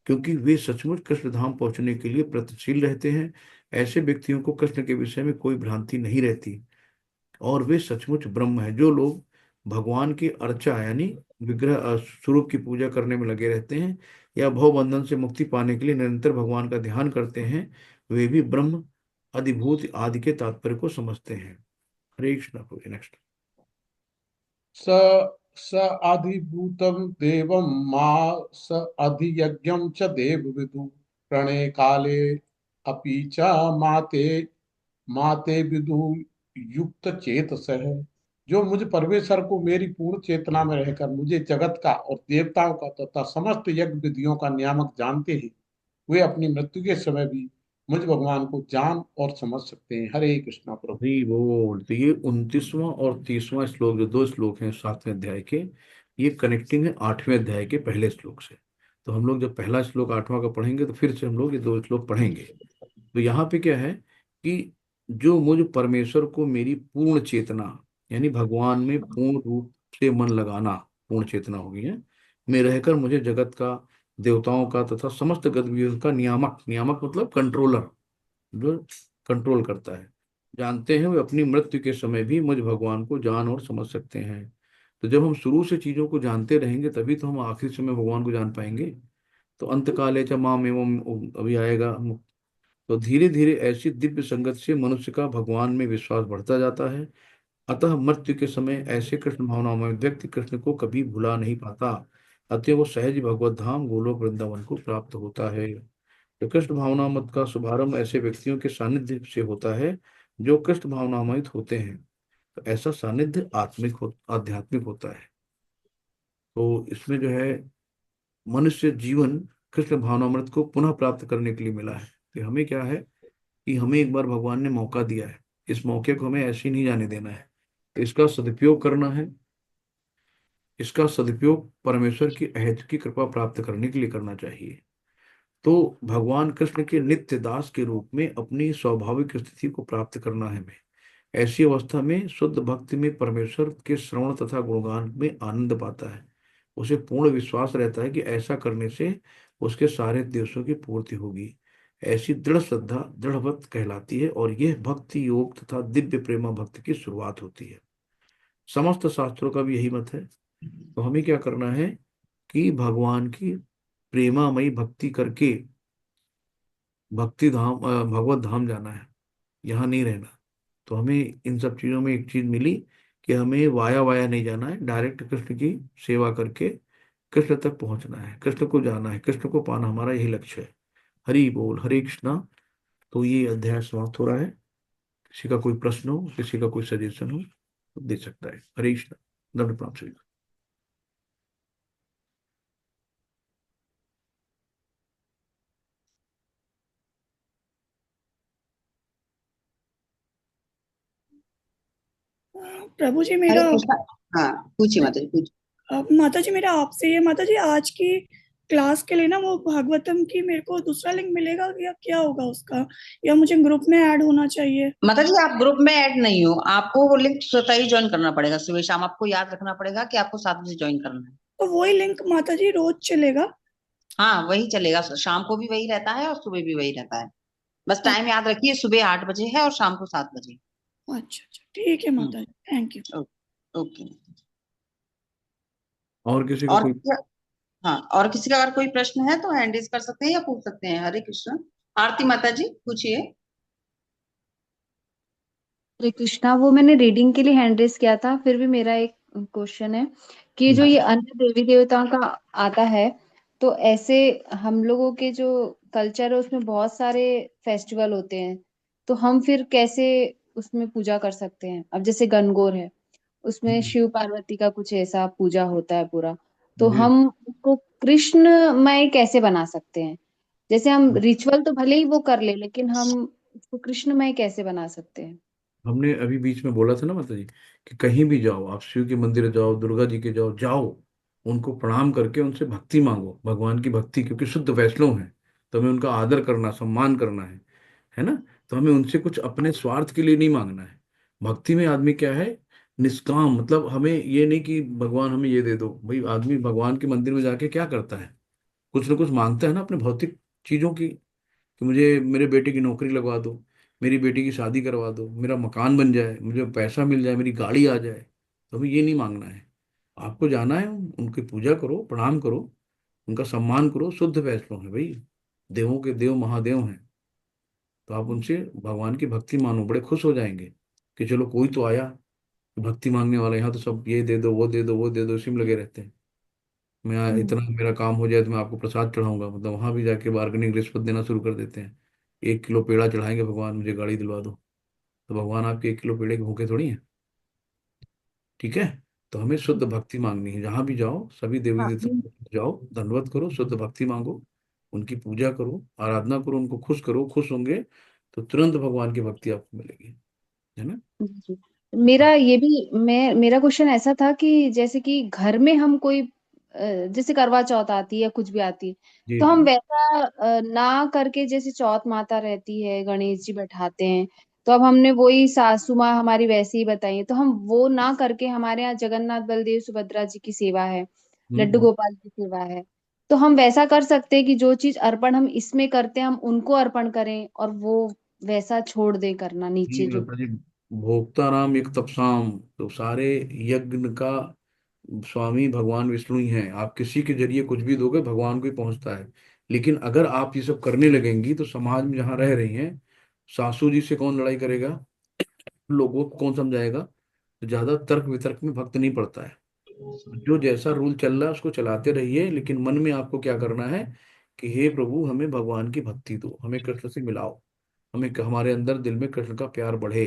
क्योंकि वे सचमुच कृष्ण धाम पहुंचने के लिए प्रयत्नशील रहते हैं। ऐसे व्यक्तियों को कृष्ण के विषय में कोई भ्रांति नहीं रहती, और वे सचमुच ब्रह्म है। जो लोग भगवान की अर्चा यानी विग्रह स्वरूप की पूजा करने में लगे रहते हैं, या भव बंधन से मुक्ति पाने के लिए निरंतर भगवान का ध्यान करते हैं, वे भी ब्रह्म अधिभूत आदि के तात्पर्य को समझते हैं। हरे कृष्ण। नेक्स्ट। स स अधिभूतं देवं मा स अधियज्ञं च देवविदु प्रणय काले अपि च माते माते विदु युक्त चेतस है। जो मुझ परमेश्वर को मेरी पूर्ण चेतना में रहकर मुझे जगत का और देवताओं का तथा समस्त यज्ञ विधियों का नियामक जानते हैं, वे अपनी मृत्यु के समय भी मुझ भगवान को जान और समझ सकते हैं। हरे कृष्णा प्रभु। हरि बोल। तो ये 29वां और 30वां श्लोक, जो दो श्लोक हैं 7वें अध्याय के, ये कनेक्टिंग है 8वें अध्याय के पहले श्लोक से। तो हम लोग जब पहला श्लोक 8वां का पढ़ेंगे तो फिर से हम लोग ये दो श्लोक पढ़ेंगे। तो यहाँ पे क्या है, कि जो मुझ परमेश्वर को मेरी पूर्ण चेतना, यानी भगवान में पूर्ण रूप से मन लगाना, पूर्ण चेतना होगी है, में रहकर मुझे जगत का, देवताओं का तथा समस्त गतिविधियों का नियामक, नियामक मतलब कंट्रोलर, जो कंट्रोल करता है, जानते हैं, वे अपनी मृत्यु के समय भी मुझ भगवान को जान और समझ सकते हैं। तो जब हम शुरू से चीजों को जानते रहेंगे तभी तो हम आखिरी समय भगवान को जान पाएंगे। तो अंत काले च माम एवं अभी आएगा। तो धीरे धीरे ऐसी दिव्य संगत से मनुष्य का भगवान में विश्वास बढ़ता जाता है। अतः मृत्यु के समय ऐसे कृष्ण भावनाओं में व्यक्ति कृष्ण को कभी भुला नहीं पाता। अतः वो सहज भगवत धाम गोलोक वृंदावन को प्राप्त होता है। तो कृष्ण भावना मत का शुभारंभ ऐसे व्यक्तियों के सानिध्य से होता है जो कृष्ण भावनामयित होते हैं। तो ऐसा सानिध्य आत्मिक आध्यात्मिक होता है। तो इसमें जो है मनुष्य जीवन कृष्ण भावनामृत को पुनः प्राप्त करने के लिए मिला है। तो हमें क्या है कि हमें एक बार भगवान ने मौका दिया है, इस मौके को हमें ऐसे ही नहीं जाने देना है। तो इसका सदुपयोग करना है। इसका सदुपयोग परमेश्वर की अहेतु की कृपा प्राप्त करने के लिए करना चाहिए। तो भगवान कृष्ण के नित्य दास के रूप में अपनी स्वाभाविक स्थिति को प्राप्त करना है हमें। ऐसी अवस्था में शुद्ध भक्ति में परमेश्वर के श्रवण तथा गुणगान में आनंद पाता है। उसे पूर्ण विश्वास रहता है कि ऐसा करने से उसके सारे उद्देश्यों की पूर्ति होगी। ऐसी दृढ़ श्रद्धा दृढ़ भक्त कहलाती है और यह भक्ति योग तथा दिव्य प्रेमा भक्ति की शुरुआत होती है। समस्त शास्त्रों का भी यही मत है। तो हमें क्या करना है कि भगवान की प्रेमामयी भक्ति करके भक्ति धाम भगवत धाम जाना है, यहाँ नहीं रहना। तो हमें इन सब चीजों में एक चीज मिली कि हमें वाया वाया नहीं जाना है, डायरेक्ट कृष्ण की सेवा करके कृष्ण तक पहुंचना है, कृष्ण को जाना है, कृष्ण को पाना, हमारा यही लक्ष्य है। हरि बोल, हरे कृष्णा। तो ये अध्याय समाप्त हो रहा है। किसी का कोई प्रश्न हो, किसी का कोई सजेशन हो तो दे सकता है। हरे कृष्णा। दंड प्रणाम सभी को। प्रभु जी हरे मेरा कृष्णा। हाँ, पूछिए माता जी, पूछिए। माता जी मेरा आपसे ये, माता जी आज की क्लास के लिए ना वो भागवतम की मेरे को दूसरा लिंक मिलेगा या क्या होगा उसका, या मुझे ग्रुप में ऐड होना चाहिए? माता जी आप ग्रुप में ऐड नहीं हो, आपको वो लिंक स्वतः ही ज्वाइन करना पड़ेगा। सुबह शाम आपको याद रखना पड़ेगा कि आपको 7 बजे ज्वाइन करना है। तो वही लिंक माता जी रोज चलेगा? हाँ, वही चलेगा। शाम को भी वही रहता है और सुबह भी वही रहता है। बस टाइम याद रखिए, सुबह 8 बजे है और शाम को 7 बजे। अच्छा अच्छा, ठीक है माता जी, थैंक यू। ओके। और किसी का और कोई? हाँ, और किसी का अगर कोई प्रश्न है तो हैंड रेज कर सकते हैं या पूछ सकते हैं। हरे कृष्ण। आरती माता जी पूछिए। हरे कृष्णा, वो मैंने रीडिंग के लिए हैंड रेस किया था, फिर भी मेरा एक क्वेश्चन है कि जो ये अन्य देवी देवताओं का आता है, तो ऐसे हम लोगों के जो कल्चर है उसमें बहुत सारे फेस्टिवल होते हैं, तो हम फिर कैसे उसमें पूजा कर सकते हैं? अब जैसे गणगौर है, उसमें शिव पार्वती का कुछ ऐसा पूजा होता है पूरा, तो जी, हम उसको कृष्णमय कैसे बना सकते हैं? जैसे हम रिचुअल तो भले ही वो कर ले, लेकिन हम उसको कृष्णमय कैसे बना सकते हैं? हमने अभी बीच में बोला था ना माता जी कि कहीं भी जाओ, आप शिव के मंदिर जाओ, दुर्गा जी के जाओ जाओ, उनको प्रणाम करके उनसे भक्ति मांगो, भगवान की भक्ति, क्योंकि शुद्ध वैष्णव हैं। तो हमें उनका आदर करना, सम्मान करना है ना। तो हमें उनसे कुछ अपने स्वार्थ के लिए नहीं मांगना है। भक्ति में आदमी क्या है, निष्काम, मतलब हमें ये नहीं कि भगवान हमें ये दे दो। भाई आदमी भगवान के मंदिर में जाके क्या करता है, कुछ ना कुछ मांगता है ना अपने भौतिक चीजों की, कि मुझे मेरे बेटे की नौकरी लगवा दो, मेरी बेटी की शादी करवा दो, मेरा मकान बन जाए, मुझे पैसा मिल जाए, मेरी गाड़ी आ जाए। तो हमें ये नहीं मांगना है। आपको जाना है, उनकी पूजा करो, प्रणाम करो, उनका सम्मान करो। शुद्ध वैष्णव है भाई, देवों के देव महादेव हैं। तो आप उनसे भगवान की भक्ति मानो, बड़े खुश हो जाएंगे कि चलो कोई तो आया भक्ति मांगने वाला। यहाँ तो सब ये दे दो, वो दे दो, वो दे दो, इसी में लगे रहते हैं। मैं इतना मेरा काम हो जाए तो मैं आपको प्रसाद चढ़ाऊंगा, मतलब वहां भी जाके बार्गेनिंग रिश्वत देना शुरू कर देते हैं। 1 किलो पेड़ा चढ़ाएंगे, भगवान मुझे गाड़ी दिलवा दो। तो भगवान आपके 1 किलो पेड़े के भूखे थोड़ी हैं। ठीक है। तो हमें शुद्ध भक्ति मांगनी है, जहां भी जाओ सभी देवी हाँ, देवता जाओ, दंडवत करो, शुद्ध भक्ति मांगो, उनकी पूजा करो, आराधना करो, उनको खुश करो। खुश होंगे तो तुरंत भगवान की भक्ति आपको मिलेगी, है ना। जी। मेरा ये भी मेरा क्वेश्चन ऐसा था कि जैसे कि घर में हम कोई जैसे करवा चौथ आती है या कुछ भी आती है, जी तो हम जी। वैसा ना करके, जैसे चौथ माता रहती है, गणेश जी बैठाते हैं, तो अब हमने वही सासू माँ हमारी वैसे ही बताई है, तो हम वो ना करके, हमारे यहाँ जगन्नाथ बलदेव सुभद्रा जी की सेवा है, लड्डू हम्म। गोपाल की सेवा है, तो हम वैसा कर सकते हैं कि जो चीज अर्पण हम इसमें करते हैं हम उनको अर्पण करें, और वो वैसा छोड़ दें करना जी नीचे जो। माता जी, भोक्ता राम एक तपसाम, तो सारे यज्ञ का स्वामी भगवान विष्णु ही हैं। आप किसी के जरिए कुछ भी दोगे भगवान को ही पहुंचता है। लेकिन अगर आप ये सब करने लगेंगी तो समाज में जहां रह रही हैं, सासू जी से कौन लड़ाई करेगा, लोगों को कौन समझाएगा। तो ज्यादा तर्क वितर्क में भक्त नहीं पड़ता है। जो जैसा रूल चल रहा है उसको चलाते रहिए, लेकिन मन में आपको क्या करना है कि हे प्रभु हमें भगवान की भक्ति दो, हमें कृष्ण से मिलाओ, हमें हमारे अंदर दिल में कृष्ण का प्यार बढ़े।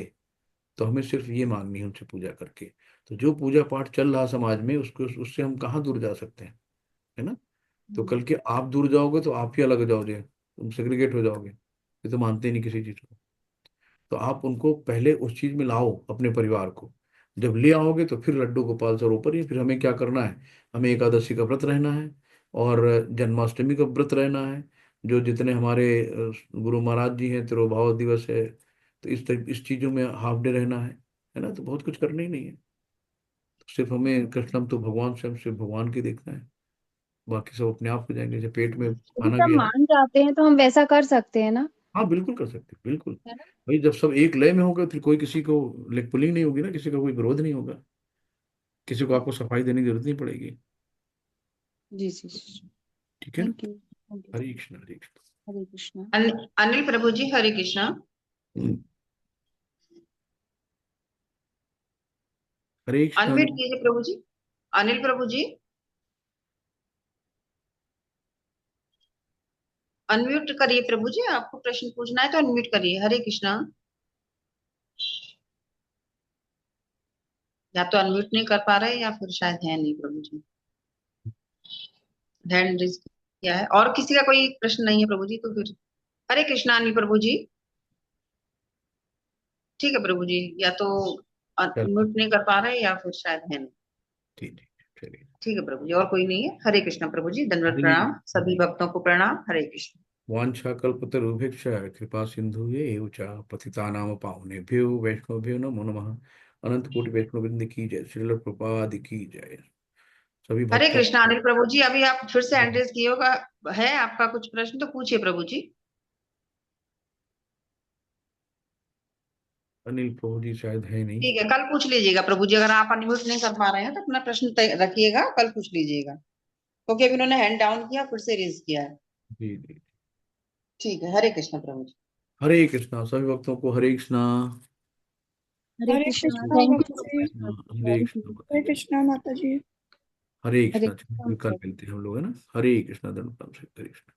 तो हमें सिर्फ ये मांगनी है उनसे पूजा करके। तो जो पूजा पाठ चल रहा समाज में उसको उससे हम कहाँ दूर जा सकते हैं, है ना। तो कल के आप दूर जाओगे तो आप ही अलग हो जाओगे, तुम सेग्रीगेट हो जाओगे, ये तो मानते ही नहीं किसी चीज को। तो आप उनको पहले उस चीज में लाओ अपने परिवार को। जब ले आओगे तो फिर लड्डू गोपाल सर ऊपर ही। फिर हमें क्या करना है, हमें एकादशी का व्रत रहना है और जन्माष्टमी का व्रत रहना है। जो जितने हमारे गुरु महाराज जी हैं, तिरुभाव दिवस है, तो इस चीजों में हाफ डे रहना है ना। तो बहुत कुछ करना ही नहीं है। तो सिर्फ हमें कृष्णम तो भगवान से, हम सिर्फ भगवान के देखना है, बाकी सब अपने आप हो जाएंगे। जब पेट में यदि खाना सब गया। मान जाते हैं तो हम वैसा कर सकते हैं ना। हाँ बिल्कुल कर सकते हैं, बिल्कुल। है ना। भाई जब सब एक लय में होगा फिर कोई किसी को लेग पुलिंग नहीं होगी ना, किसी का कोई विरोध नहीं होगा, किसी को आपको सफाई देने की जरूरत नहीं पड़ेगी। जी जी जी। ठीक है ना। Thank you, thank you. Hare Krishna Hare Krishna. Hare Krishna. Anil Prabhu ji, Hare Krishna. Hare Krishna unmute कीजिए प्रभु जी, अनिल प्रभु जी, अनम्यूट करिए प्रभु जी। आपको प्रश्न पूछना है तो अनम्यूट करिए। हरे कृष्णा। या तो अनम्यूट नहीं कर पा रहे या फिर शायद है नहीं प्रभु जी, हैंड रेज किया है। और किसी का कोई प्रश्न नहीं है प्रभु जी तो फिर हरे कृष्णा अनिल प्रभु जी। ठीक है प्रभु जी, या तो चलो अनम्यूट नहीं कर पा रहे या फिर शायद है नहीं। ठीक ठीक, चलिए। ठीक है प्रभु जी, और कोई नहीं है। हरे कृष्णा प्रभु जी, दंडवत हरे प्रणाम, सभी भक्तों को प्रणाम। हरे कृष्ण। वाञ्छा कल्पतरुभ्यश्च कृपा सिंधुभ्य एव च पतितानां पावनेभ्यो वैष्णवेभ्यो नमो नमः। अनंत कोटि वैष्णव वृंद की जय, श्रील प्रभुपाद की जय। सभी हरे भक्तों कृष्णा को। अनिल प्रभु जी, अभी आप फिर से हैंड रेज किए होगा। है आपका कुछ प्रश्न तो पूछिए प्रभु जी। अनिल प्रभु जी शायद है नहीं। ठीक है, कल पूछ लीजिएगा प्रभु जी। अगर आप अनम्यूट नहीं कर पा रहे हैं तो अपना प्रश्न रखिएगा, कल पूछ लीजिएगा, क्योंकि अभी उन्होंने हैंड डाउन किया फिर से रेज किया है। जी जी। ठीक है, हरे कृष्ण प्रभु जी। हरे कृष्णा, सभी भक्तों को हरे कृष्णा। हरे हरे कृष्णा। कृष्णा थैंक बाबू यू जी। Hare thank Krishna you. हरे बताइए। कृष्णा माता जी। हरे हरे कृष्णा, कृष्णा। कल मिलते हैं हम लोग, है ना। हरे कृष्णा, धन्यवाद, हरे कृष्णा।